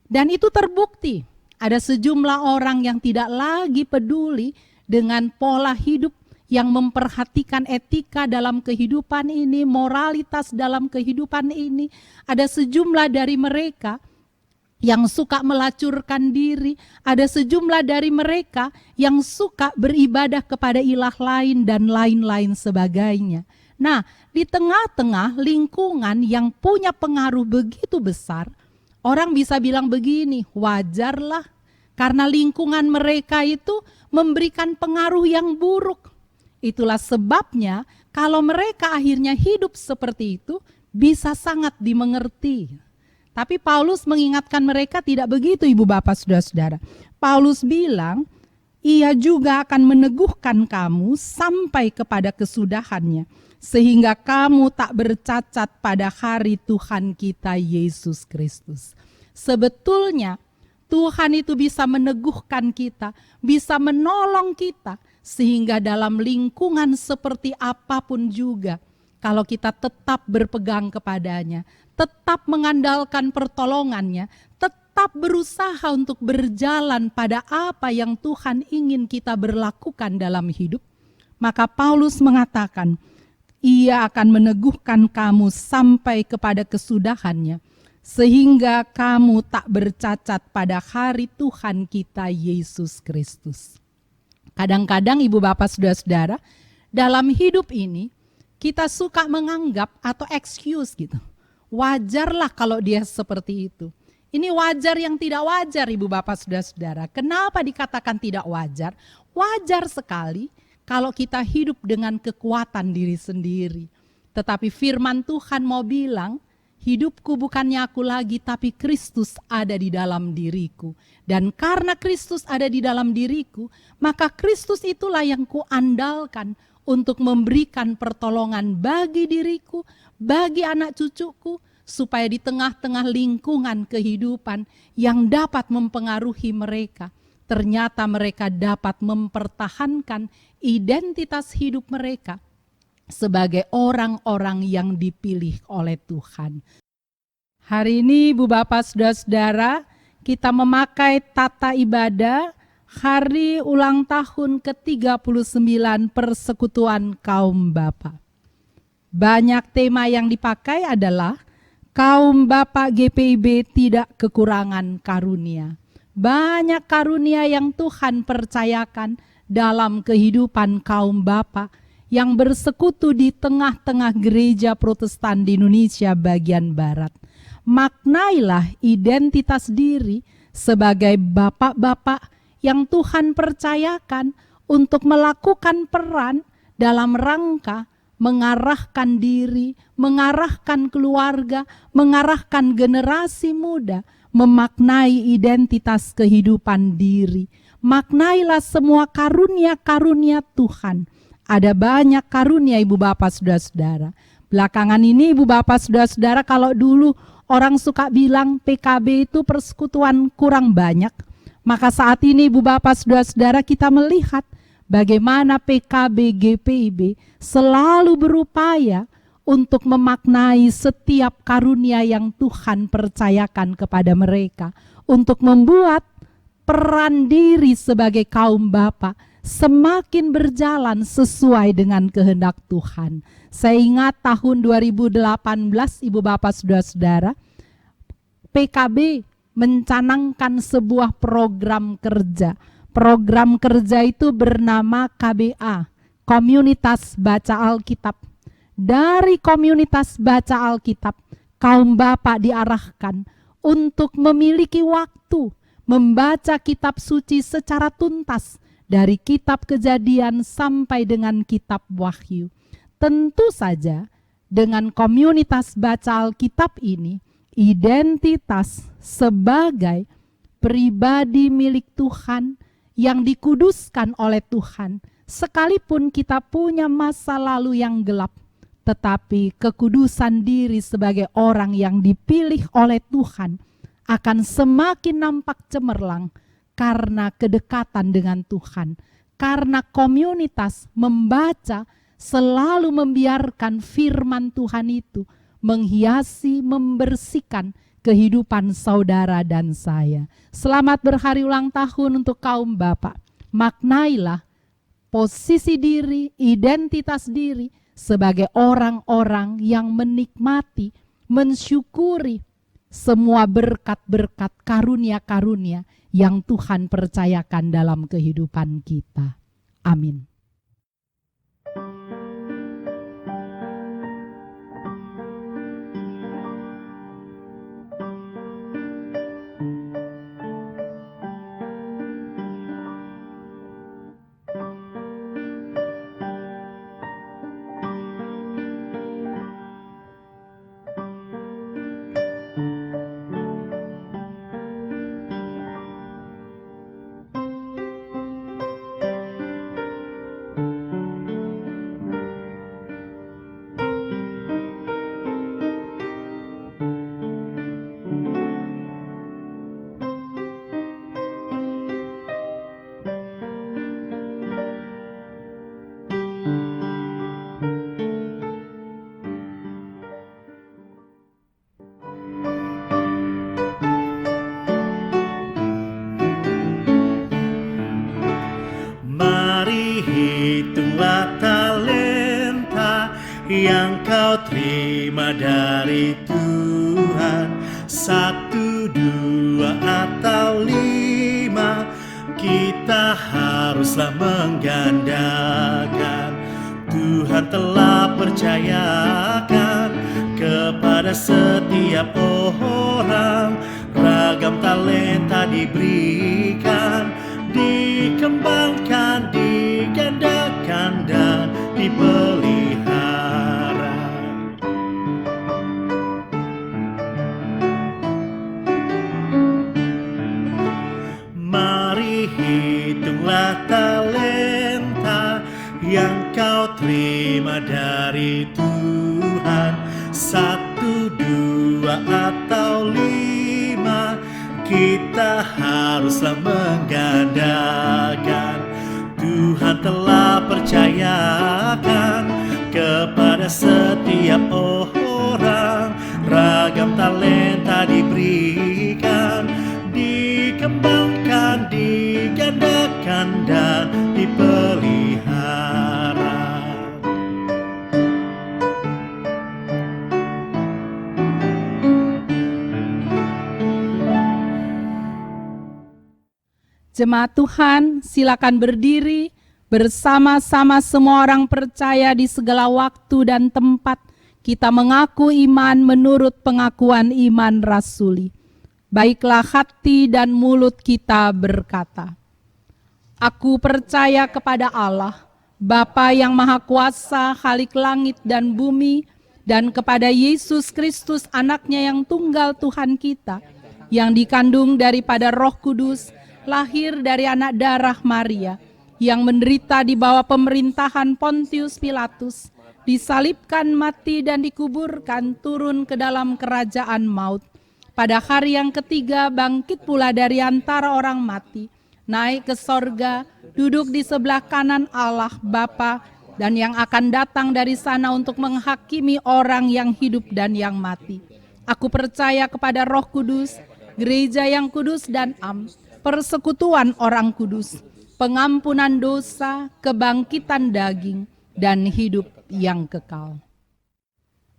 Dan itu terbukti. Ada sejumlah orang yang tidak lagi peduli dengan pola hidup yang memperhatikan etika dalam kehidupan ini, moralitas dalam kehidupan ini. Ada sejumlah dari mereka yang suka melacurkan diri, ada sejumlah dari mereka yang suka beribadah kepada ilah lain dan lain-lain sebagainya. Nah, di tengah-tengah lingkungan yang punya pengaruh begitu besar, orang bisa bilang begini, wajarlah karena lingkungan mereka itu memberikan pengaruh yang buruk. Itulah sebabnya kalau mereka akhirnya hidup seperti itu bisa sangat dimengerti. Tapi Paulus mengingatkan mereka tidak begitu ibu bapak saudara-saudara. Paulus bilang, ia juga akan meneguhkan kamu sampai kepada kesudahannya, sehingga kamu tak bercacat pada hari Tuhan kita Yesus Kristus. Sebetulnya Tuhan itu bisa meneguhkan kita, bisa menolong kita, sehingga dalam lingkungan seperti apapun juga, kalau kita tetap berpegang kepadanya, tetap mengandalkan pertolongannya, tetap berusaha untuk berjalan pada apa yang Tuhan ingin kita berlakukan dalam hidup, maka Paulus mengatakan, ia akan meneguhkan kamu sampai kepada kesudahannya, sehingga kamu tak bercacat pada hari Tuhan kita Yesus Kristus. Kadang-kadang ibu bapak saudara-saudara, dalam hidup ini kita suka menganggap atau excuse gitu. Wajarlah kalau dia seperti itu. Ini wajar yang tidak wajar ibu bapak saudara-saudara. Kenapa dikatakan tidak wajar? Wajar sekali kalau kita hidup dengan kekuatan diri sendiri. Tetapi firman Tuhan mau bilang, hidupku bukannya aku lagi, tapi Kristus ada di dalam diriku. Dan karena Kristus ada di dalam diriku, maka Kristus itulah yang kuandalkan untuk memberikan pertolongan bagi diriku, bagi anak cucuku, supaya di tengah-tengah lingkungan kehidupan yang dapat mempengaruhi mereka, ternyata mereka dapat mempertahankan identitas hidup mereka sebagai orang-orang yang dipilih oleh Tuhan. Hari ini ibu bapak saudara-saudara, kita memakai tata ibadah hari ulang tahun ke-39 Persekutuan Kaum Bapa. Banyak tema yang dipakai adalah kaum Bapa GPIB tidak kekurangan karunia. Banyak karunia yang Tuhan percayakan dalam kehidupan kaum Bapa yang bersekutu di tengah-tengah gereja Protestan di Indonesia bagian Barat. Maknailah identitas diri sebagai bapak-bapak yang Tuhan percayakan untuk melakukan peran dalam rangka mengarahkan diri, mengarahkan keluarga, mengarahkan generasi muda, memaknai identitas kehidupan diri. Maknailah semua karunia-karunia Tuhan. Ada banyak karunia ibu bapak saudara-saudara. Belakangan ini ibu bapak saudara-saudara, kalau dulu orang suka bilang PKB itu persekutuan kurang banyak, maka saat ini ibu bapak saudara-saudara kita melihat bagaimana PKB GPIB selalu berupaya untuk memaknai setiap karunia yang Tuhan percayakan kepada mereka, untuk membuat peran diri sebagai kaum bapa semakin berjalan sesuai dengan kehendak Tuhan. Saya ingat tahun 2018 ibu bapak saudara-saudara, PKB mencanangkan sebuah program kerja. Program kerja itu bernama KBA, Komunitas Baca Alkitab. Dari komunitas baca Alkitab, kaum bapak diarahkan untuk memiliki waktu membaca kitab suci secara tuntas dari kitab Kejadian sampai dengan kitab Wahyu. Tentu saja dengan komunitas baca Alkitab ini, identitas sebagai pribadi milik Tuhan yang dikuduskan oleh Tuhan, sekalipun kita punya masa lalu yang gelap, tetapi kekudusan diri sebagai orang yang dipilih oleh Tuhan akan semakin nampak cemerlang karena kedekatan dengan Tuhan, karena komunitas membaca selalu membiarkan firman Tuhan itu menghiasi, membersihkan kehidupan saudara dan saya. Selamat berhari ulang tahun untuk kaum bapak. Maknailah posisi diri, identitas diri sebagai orang-orang yang menikmati, mensyukuri semua berkat-berkat, karunia-karunia yang Tuhan percayakan dalam kehidupan kita. Amin. Mari hitunglah talenta yang kau terima dari Tuhan. 1, 2 atau 5, kita haruslah menggandakan. Tuhan telah percayakan kepada setiap orang, ragam talenta diberikan, dikembangkan, digandakan, dan dipelihara. Mari hitunglah talenta yang kau terima dari Tuhan. 1, 2 atau 5, kita haruslah menggandakan. Tuhan telah percayakan kepada setiap orang, ragam talenta diberikan, dikembangkan, digandakan, dan dipelihara. Jemaat Tuhan, silakan berdiri bersama-sama semua orang percaya di segala waktu dan tempat. Kita mengaku iman menurut pengakuan iman rasuli. Baiklah hati dan mulut kita berkata, Aku percaya kepada Allah, Bapa yang Maha Kuasa, Khalik langit dan bumi, dan kepada Yesus Kristus anaknya yang tunggal Tuhan kita, yang dikandung daripada Roh Kudus, lahir dari anak darah Maria, yang menderita di bawah pemerintahan Pontius Pilatus, disalibkan, mati, dan dikuburkan, turun ke dalam kerajaan maut. Pada hari yang ketiga bangkit pula dari antara orang mati, naik ke sorga, duduk di sebelah kanan Allah Bapa, dan yang akan datang dari sana untuk menghakimi orang yang hidup dan yang mati. Aku percaya kepada Roh Kudus, gereja yang kudus dan am, persekutuan orang kudus, pengampunan dosa, kebangkitan daging, dan hidup yang kekal.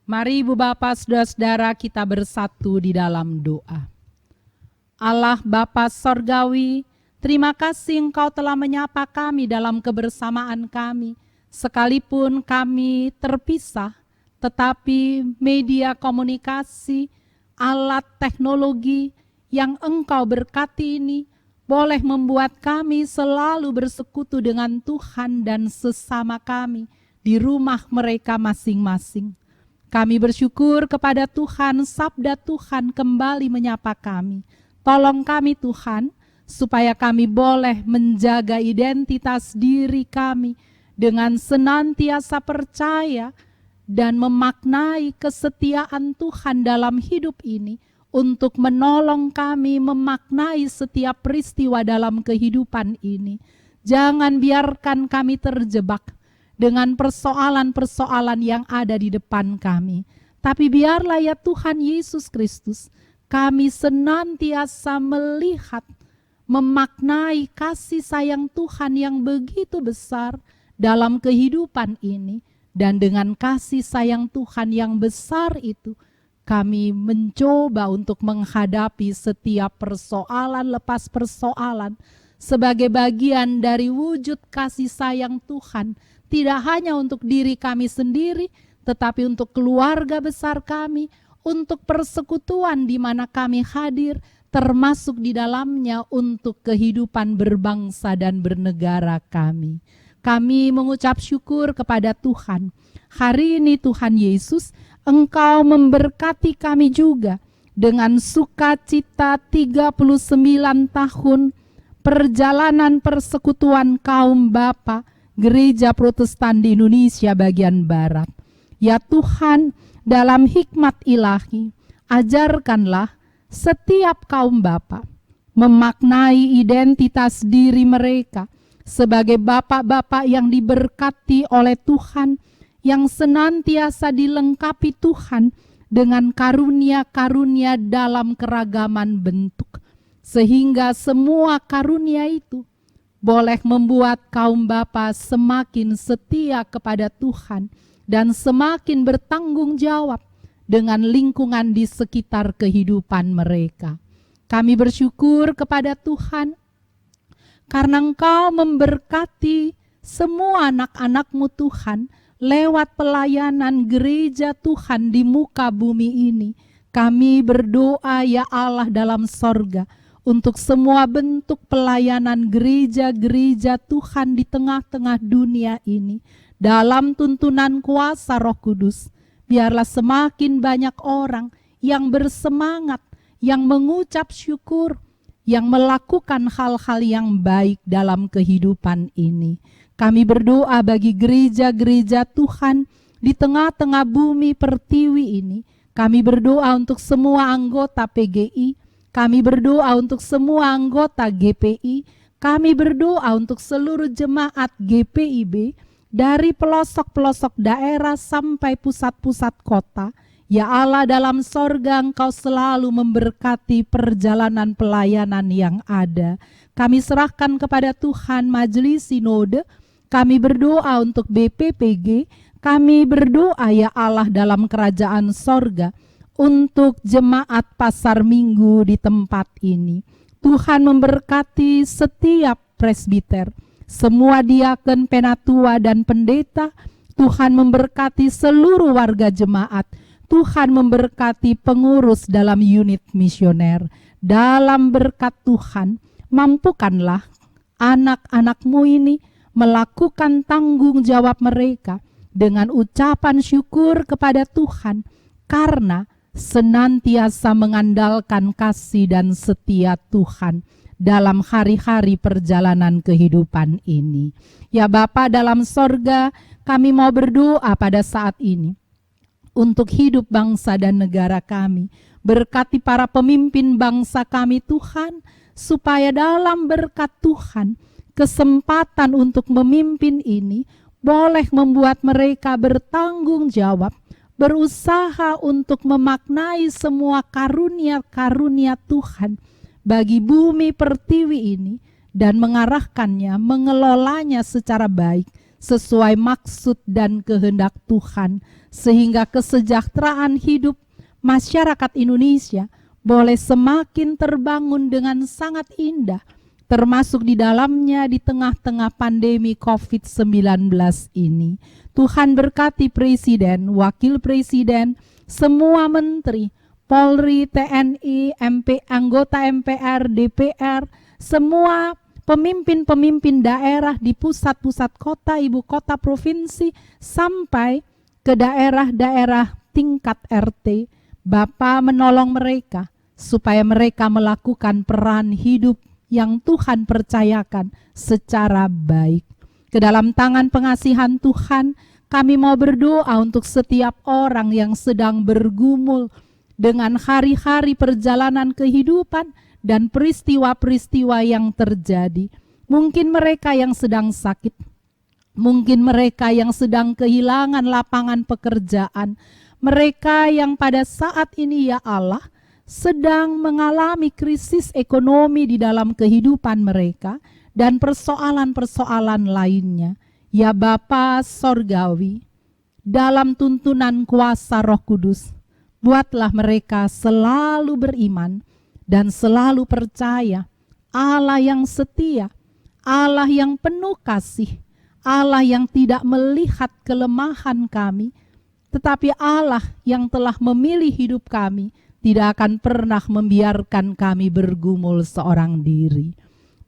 Mari Ibu Bapa, Saudara-saudara, kita bersatu di dalam doa. Allah Bapa Sorgawi, terima kasih Engkau telah menyapa kami dalam kebersamaan kami. Sekalipun kami terpisah, tetapi media komunikasi, alat teknologi yang Engkau berkati ini boleh membuat kami selalu bersekutu dengan Tuhan dan sesama kami di rumah mereka masing-masing. Kami bersyukur kepada Tuhan, sabda Tuhan kembali menyapa kami. Tolong kami Tuhan, supaya kami boleh menjaga identitas diri kami dengan senantiasa percaya dan memaknai kesetiaan Tuhan dalam hidup ini untuk menolong kami memaknai setiap peristiwa dalam kehidupan ini. Jangan biarkan kami terjebak dengan persoalan-persoalan yang ada di depan kami. Tapi biarlah ya Tuhan Yesus Kristus, kami senantiasa melihat, memaknai kasih sayang Tuhan yang begitu besar dalam kehidupan ini. Dan dengan kasih sayang Tuhan yang besar itu, kami mencoba untuk menghadapi setiap persoalan lepas persoalan sebagai bagian dari wujud kasih sayang Tuhan. Tidak hanya untuk diri kami sendiri, tetapi untuk keluarga besar kami, untuk persekutuan di mana kami hadir, termasuk di dalamnya untuk kehidupan berbangsa dan bernegara kami. Kami mengucap syukur kepada Tuhan. Hari ini Tuhan Yesus, Engkau memberkati kami juga dengan sukacita 39 tahun perjalanan persekutuan kaum Bapa Gereja Protestan di Indonesia bagian Barat. Ya Tuhan, dalam hikmat ilahi, ajarkanlah setiap kaum Bapa memaknai identitas diri mereka sebagai bapak-bapak yang diberkati oleh Tuhan, yang senantiasa dilengkapi Tuhan dengan karunia-karunia dalam keragaman bentuk. Sehingga semua karunia itu boleh membuat kaum bapa semakin setia kepada Tuhan dan semakin bertanggung jawab dengan lingkungan di sekitar kehidupan mereka. Kami bersyukur kepada Tuhan karena Engkau memberkati semua anak-anak-Mu Tuhan lewat pelayanan gereja Tuhan di muka bumi ini. Kami berdoa ya Allah dalam sorga untuk semua bentuk pelayanan gereja-gereja Tuhan di tengah-tengah dunia ini. Dalam tuntunan kuasa Roh Kudus, biarlah semakin banyak orang yang bersemangat, yang mengucap syukur, yang melakukan hal-hal yang baik dalam kehidupan ini. Kami berdoa bagi gereja-gereja Tuhan di tengah-tengah bumi pertiwi ini. Kami berdoa untuk semua anggota PGI, kami berdoa untuk semua anggota GPI, kami berdoa untuk seluruh jemaat GPIB, dari pelosok-pelosok daerah sampai pusat-pusat kota. Ya Allah, dalam sorga Engkau selalu memberkati perjalanan pelayanan yang ada. Kami serahkan kepada Tuhan majelis sinode, kami berdoa untuk BPPG, kami berdoa ya Allah dalam kerajaan sorga, untuk jemaat pasar minggu di tempat ini. Tuhan memberkati setiap presbiter, semua diaken, penatua dan pendeta. Tuhan memberkati seluruh warga jemaat. Tuhan memberkati pengurus dalam unit misioner. Dalam berkat Tuhan, mampukanlah anak-anak-Mu ini melakukan tanggung jawab mereka dengan ucapan syukur kepada Tuhan, karena senantiasa mengandalkan kasih dan setia Tuhan dalam hari-hari perjalanan kehidupan ini. Ya Bapa dalam sorga, kami mau berdoa pada saat ini untuk hidup bangsa dan negara kami. Berkati para pemimpin bangsa kami Tuhan, supaya dalam berkat Tuhan, kesempatan untuk memimpin ini boleh membuat mereka bertanggung jawab, berusaha untuk memaknai semua karunia-karunia Tuhan bagi bumi pertiwi ini dan mengarahkannya, mengelolanya secara baik sesuai maksud dan kehendak Tuhan, sehingga kesejahteraan hidup masyarakat Indonesia boleh semakin terbangun dengan sangat indah, termasuk di dalamnya di tengah-tengah pandemi COVID-19 ini. Tuhan berkati Presiden, Wakil Presiden, semua menteri, Polri, TNI, anggota MPR, DPR, semua pemimpin-pemimpin daerah di pusat-pusat kota, ibu kota provinsi, sampai ke daerah-daerah tingkat RT. Bapa menolong mereka supaya mereka melakukan peran hidup yang Tuhan percayakan secara baik. Ke dalam tangan pengasihan Tuhan, kami mau berdoa untuk setiap orang yang sedang bergumul dengan hari-hari perjalanan kehidupan dan peristiwa-peristiwa yang terjadi. Mungkin mereka yang sedang sakit, mungkin mereka yang sedang kehilangan lapangan pekerjaan, mereka yang pada saat ini ya Allah sedang mengalami krisis ekonomi di dalam kehidupan mereka dan persoalan-persoalan lainnya. Ya Bapa Sorgawi, dalam tuntunan kuasa Roh Kudus, buatlah mereka selalu beriman dan selalu percaya Allah yang setia, Allah yang penuh kasih, Allah yang tidak melihat kelemahan kami, tetapi Allah yang telah memilih hidup kami tidak akan pernah membiarkan kami bergumul seorang diri.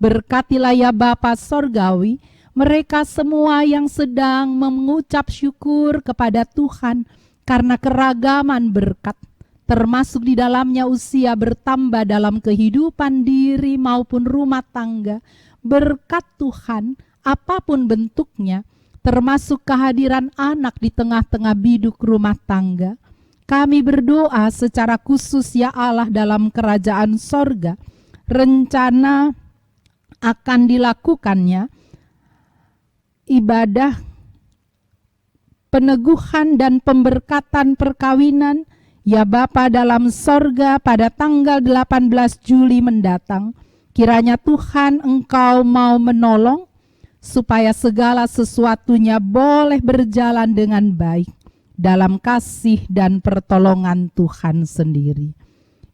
Berkatilah ya Bapa Sorgawi, mereka semua yang sedang mengucap syukur kepada Tuhan karena keragaman berkat, termasuk di dalamnya usia bertambah dalam kehidupan diri maupun rumah tangga. Berkat Tuhan apapun bentuknya, termasuk kehadiran anak di tengah-tengah biduk rumah tangga. Kami berdoa secara khusus ya Allah dalam kerajaan sorga, rencana akan dilakukannya ibadah peneguhan dan pemberkatan perkawinan ya Bapa dalam sorga pada tanggal 18 Juli mendatang. Kiranya Tuhan Engkau mau menolong supaya segala sesuatunya boleh berjalan dengan baik dalam kasih dan pertolongan Tuhan sendiri.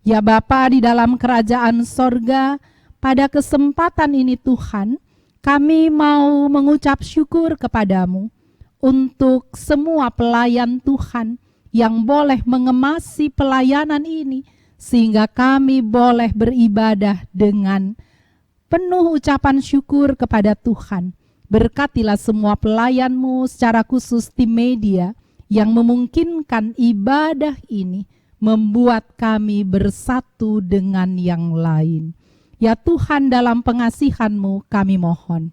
Ya Bapa di dalam kerajaan sorga, pada kesempatan ini Tuhan, kami mau mengucap syukur kepadamu untuk semua pelayan Tuhan yang boleh mengemasi pelayanan ini, sehingga kami boleh beribadah dengan penuh ucapan syukur kepada Tuhan. Berkatilah semua pelayan-Mu, secara khusus tim media yang memungkinkan ibadah ini, membuat kami bersatu dengan yang lain. Ya Tuhan, dalam pengasihan-Mu kami mohon,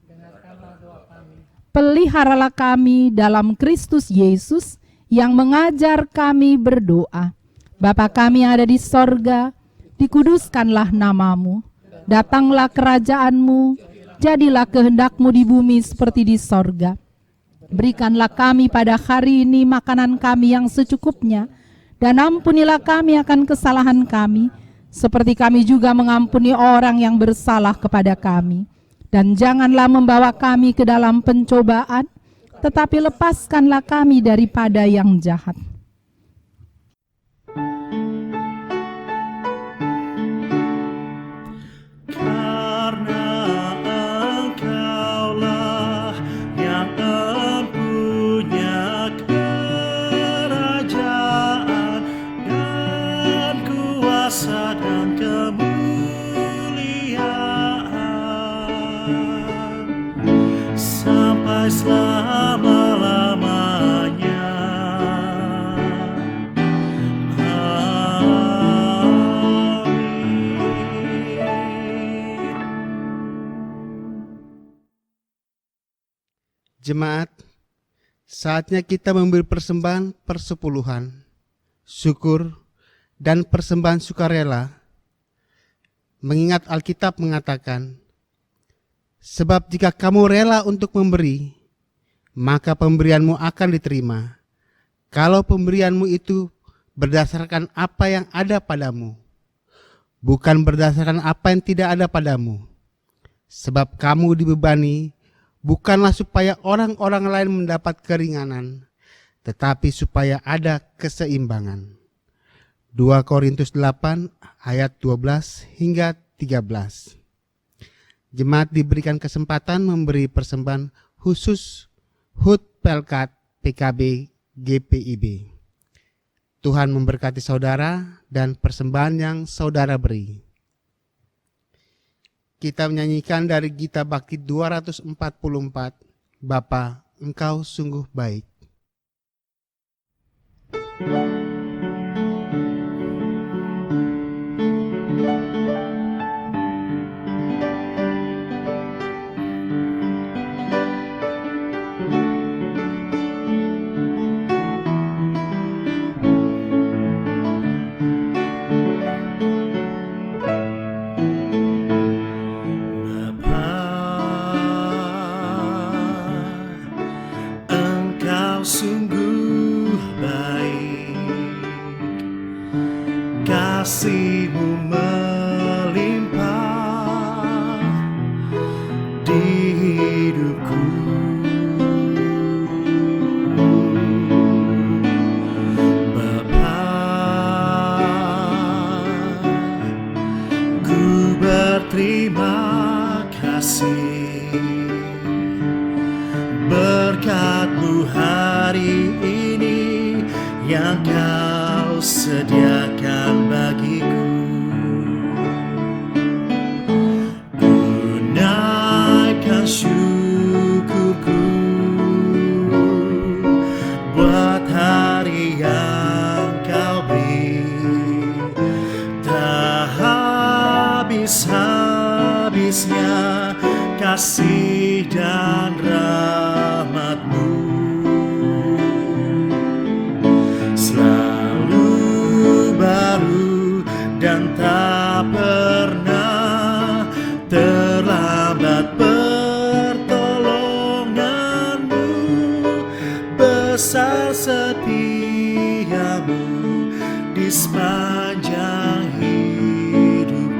peliharalah kami dalam Kristus Yesus yang mengajar kami berdoa. Bapa kami yang ada di sorga, dikuduskanlah namamu, datanglah kerajaan-Mu, jadilah kehendak-Mu di bumi seperti di sorga. Berikanlah kami pada hari ini makanan kami yang secukupnya, dan ampunilah kami akan kesalahan kami, seperti kami juga mengampuni orang yang bersalah kepada kami. Dan janganlah membawa kami ke dalam pencobaan, tetapi lepaskanlah kami daripada yang jahat. Karena Engkaulah yang empunya kerajaan dan kuasa dan kemuliaan sampai selama-lamanya. Jemaat, saatnya kita memberi persembahan persepuluhan, syukur, dan persembahan sukarela. Mengingat Alkitab mengatakan, sebab jika kamu rela untuk memberi, maka pemberianmu akan diterima. Kalau pemberianmu itu berdasarkan apa yang ada padamu, bukan berdasarkan apa yang tidak ada padamu. Sebab kamu dibebani, bukanlah supaya orang-orang lain mendapat keringanan, tetapi supaya ada keseimbangan. 2 Korintus 8 ayat 12 hingga 13. Jemaat diberikan kesempatan memberi persembahan khusus HUT Pelkat PKB GPIB. Tuhan memberkati saudara dan persembahan yang saudara beri. kita menyanyikan dari Gita Bakti 244, Bapa, Engkau sungguh baik. Engkau sungguh baik, kasih-Mu melimpah di hidupku. Bapa, ku berterima kasih berkat-Mu hari ini yang Kau sediakan bagiku. Ku naikkan syukurku buat hari yang Kau beri, tak habis-habisnya kasih dan rahmat-Mu. Selalu baru dan tak pernah terlambat pertolongan-Mu. Besar setia-Mu di sepanjang hidupku.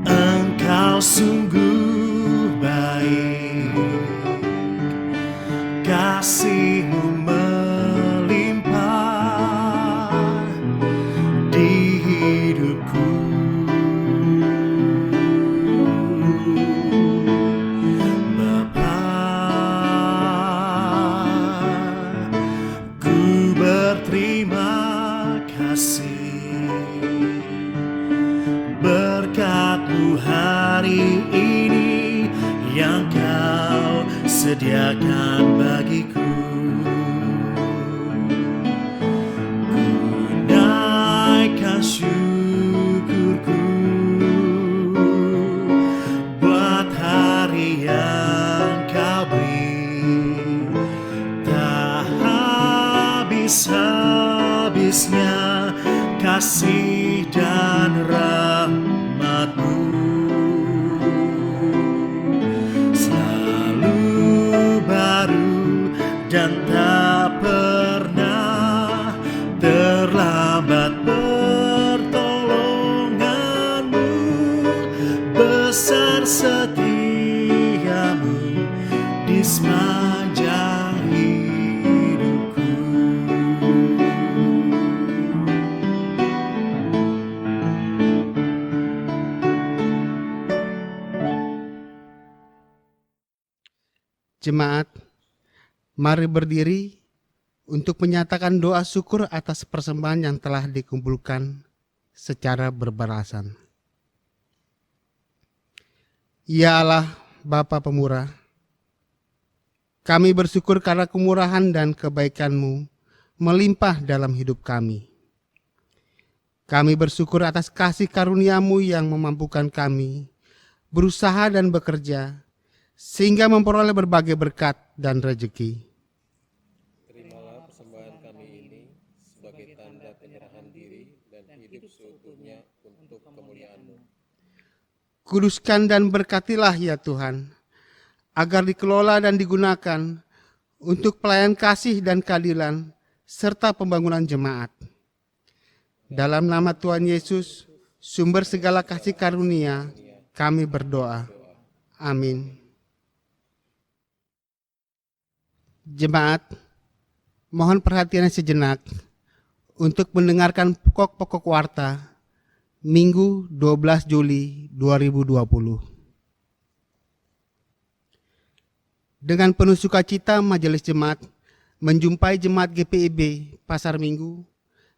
Engkau sungguh baik, kasih-Mu melimpah di hidupku. Bapa, ku berterima kasih berkat-Mu hari ini yang Kau sediakan bagiku. Ku naikkan syukurku buat hari yang Kau beri, tak habis-habisnya kasih dan rahmat-Mu. Selalu baru dan tak pernah terlambat pertolongan-Mu. Besar setia-Mu di sepanjang hidupku. Jemaat, mari berdiri untuk menyatakan doa syukur atas persembahan yang telah dikumpulkan secara berbalasan. Ya Allah, Bapa Pemurah, kami bersyukur karena kemurahan dan kebaikan-Mu melimpah dalam hidup kami. Kami bersyukur atas kasih karunia-Mu yang memampukan kami berusaha dan bekerja, sehingga memperoleh berbagai berkat dan rezeki. Kuduskan dan berkatilah ya Tuhan, agar dikelola dan digunakan untuk pelayan kasih dan keadilan, serta pembangunan jemaat. Dalam nama Tuhan Yesus, sumber segala kasih karunia, kami berdoa. Amin. Jemaat, mohon perhatiannya sejenak untuk mendengarkan pokok-pokok warta Minggu 12 Juli 2020. Dengan penuh sukacita Majelis Jemaat menjumpai Jemaat GPIB Pasar Minggu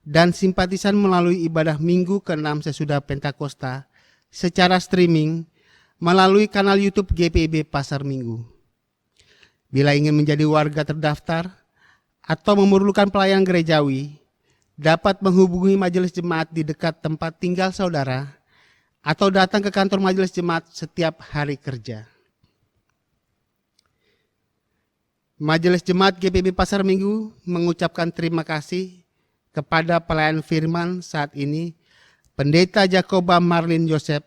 dan simpatisan melalui ibadah Minggu ke-6 sesudah Pentakosta secara streaming melalui kanal YouTube GPIB Pasar Minggu. Bila ingin menjadi warga terdaftar atau memerlukan pelayanan gerejawi, dapat menghubungi Majelis Jemaat di dekat tempat tinggal saudara atau datang ke kantor Majelis Jemaat setiap hari kerja. Majelis Jemaat GPIB Pasar Minggu mengucapkan terima kasih kepada pelayan firman saat ini, Pendeta Jacoba Marlin Joseph,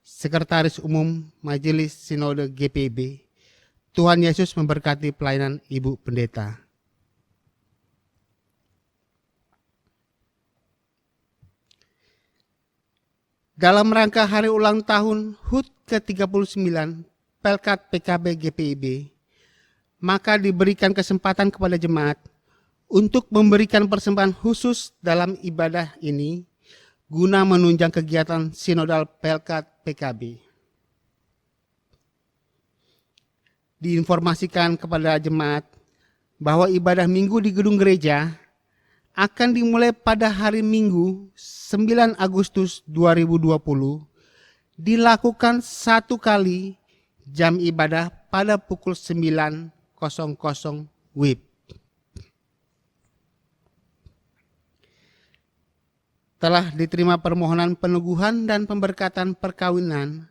Sekretaris Umum Majelis Sinode GPIB. Tuhan Yesus memberkati pelayanan Ibu Pendeta. Dalam rangka hari ulang tahun HUT ke-39 Pelkat PKB GPIB, maka diberikan kesempatan kepada jemaat untuk memberikan persembahan khusus dalam ibadah ini guna menunjang kegiatan sinodal Pelkat PKB. Diinformasikan kepada jemaat bahwa ibadah minggu di gedung gereja akan dimulai pada hari Minggu 9 Agustus 2020, dilakukan 1 kali jam ibadah pada pukul 9.00 WIB. Telah diterima permohonan peneguhan dan pemberkatan perkawinan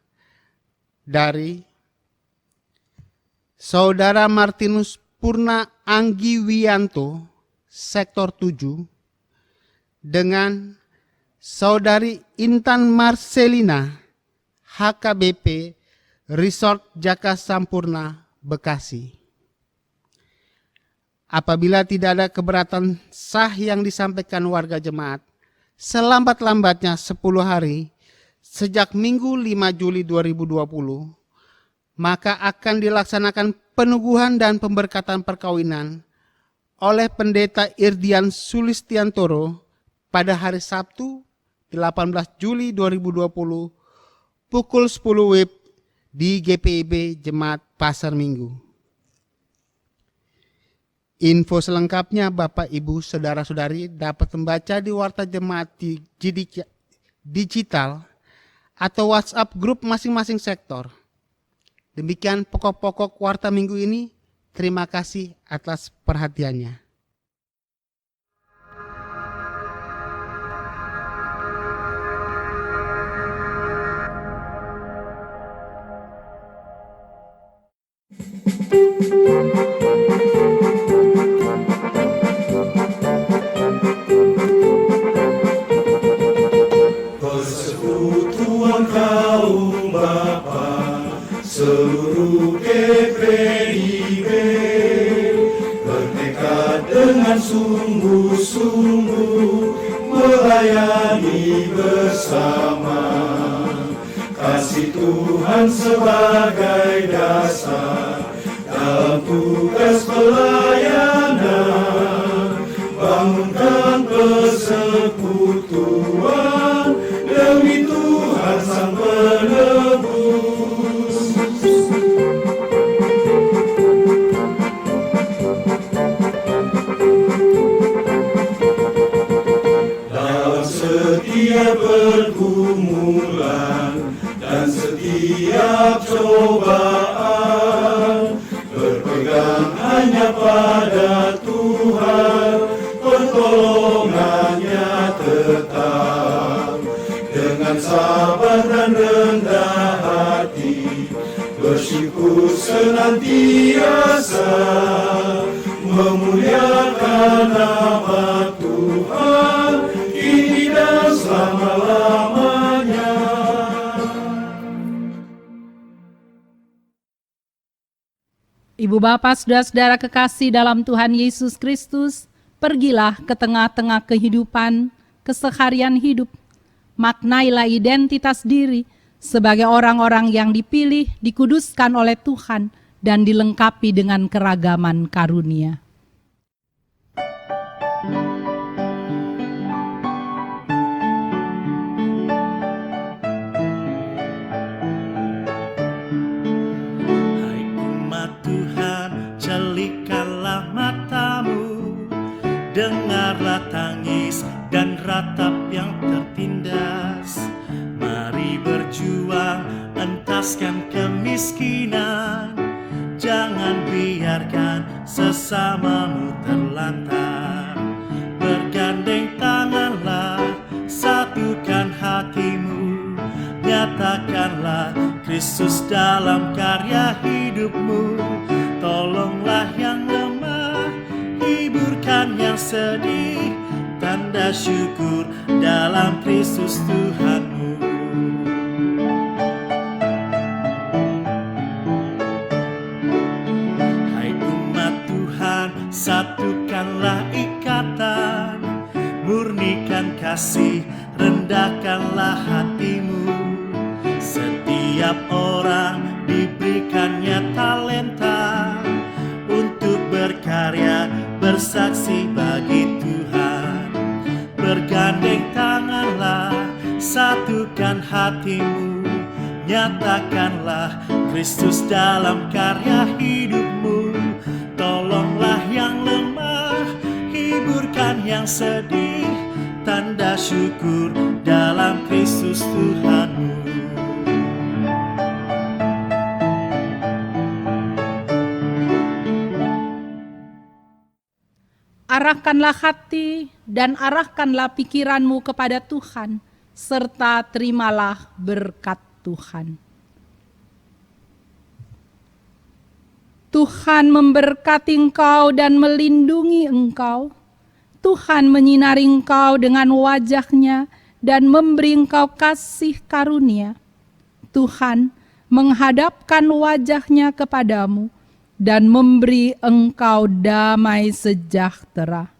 dari Saudara Martinus Purna Anggi Wianto, Sektor 7, dengan Saudari Intan Marcelina, HKBP, Resort Jaka Sampurna, Bekasi. Apabila tidak ada keberatan sah yang disampaikan warga jemaat, selambat-lambatnya 10 hari sejak Minggu 5 Juli 2020, maka akan dilaksanakan peneguhan dan pemberkatan perkawinan oleh Pendeta Irdian Sulistiantoro pada hari Sabtu 18 Juli 2020 pukul 10 WIB di GPIB Jemaat Pasar Minggu. Info selengkapnya Bapak Ibu Saudara-saudari dapat membaca di Warta Jemaat Digital atau WhatsApp grup masing-masing sektor. Demikian pokok-pokok Warta Minggu ini. Terima kasih atas perhatiannya. Persekutuan kaum Bapa seluruh GPIB bertekad dengan sungguh-sungguh melayani bersama, kasih Tuhan sebagai dasar dalam tugas pelayanan, bangunkan persekutuan demi Tuhan Sang Penebus. Dalam setiap pergumulan dan setiap cobaan, berpegang hanya pada Tuhan, pertolongannya tetap. Dengan sabar dan rendah hati, bersyukur senantiasa, memuliakan nama Tuhan, kini dan selama-lamanya. Ibu bapak, saudara-saudara kekasih dalam Tuhan Yesus Kristus, pergilah ke tengah-tengah kehidupan, keseharian hidup. Maknailah identitas diri sebagai orang-orang yang dipilih, dikuduskan oleh Tuhan, dan dilengkapi dengan keragaman karunia. Celikkanlah matamu, dengarlah tangis dan ratap yang tertindas. Mari berjuang, entaskan kemiskinan. Jangan biarkan sesamamu terlantar. Bergandeng tanganlah, satukan hatimu. Nyatakanlah Kristus dalam karya hidupmu. Tolonglah yang lemah, hiburkan yang sedih, tanda syukur dalam Kristus Tuhanmu. Hai umat Tuhan, satukanlah ikatan, murnikan kasih, rendahkanlah hatimu. Setiap orang diberikannya talenta untuk berkarya, bersaksi bagi Tuhan. Bergandeng tanganlah, satukan hatimu. Nyatakanlah Kristus dalam karya hidupmu. Tolonglah yang lemah, hiburkan yang sedih, tanda syukur dalam Kristus Tuhanmu. Arahkanlah hati dan arahkanlah pikiranmu kepada Tuhan, serta terimalah berkat Tuhan. Tuhan memberkati engkau dan melindungi engkau. Tuhan menyinari engkau dengan wajah-Nya dan memberi engkau kasih karunia. Tuhan menghadapkan wajah-Nya kepadamu dan memberi engkau damai sejahtera.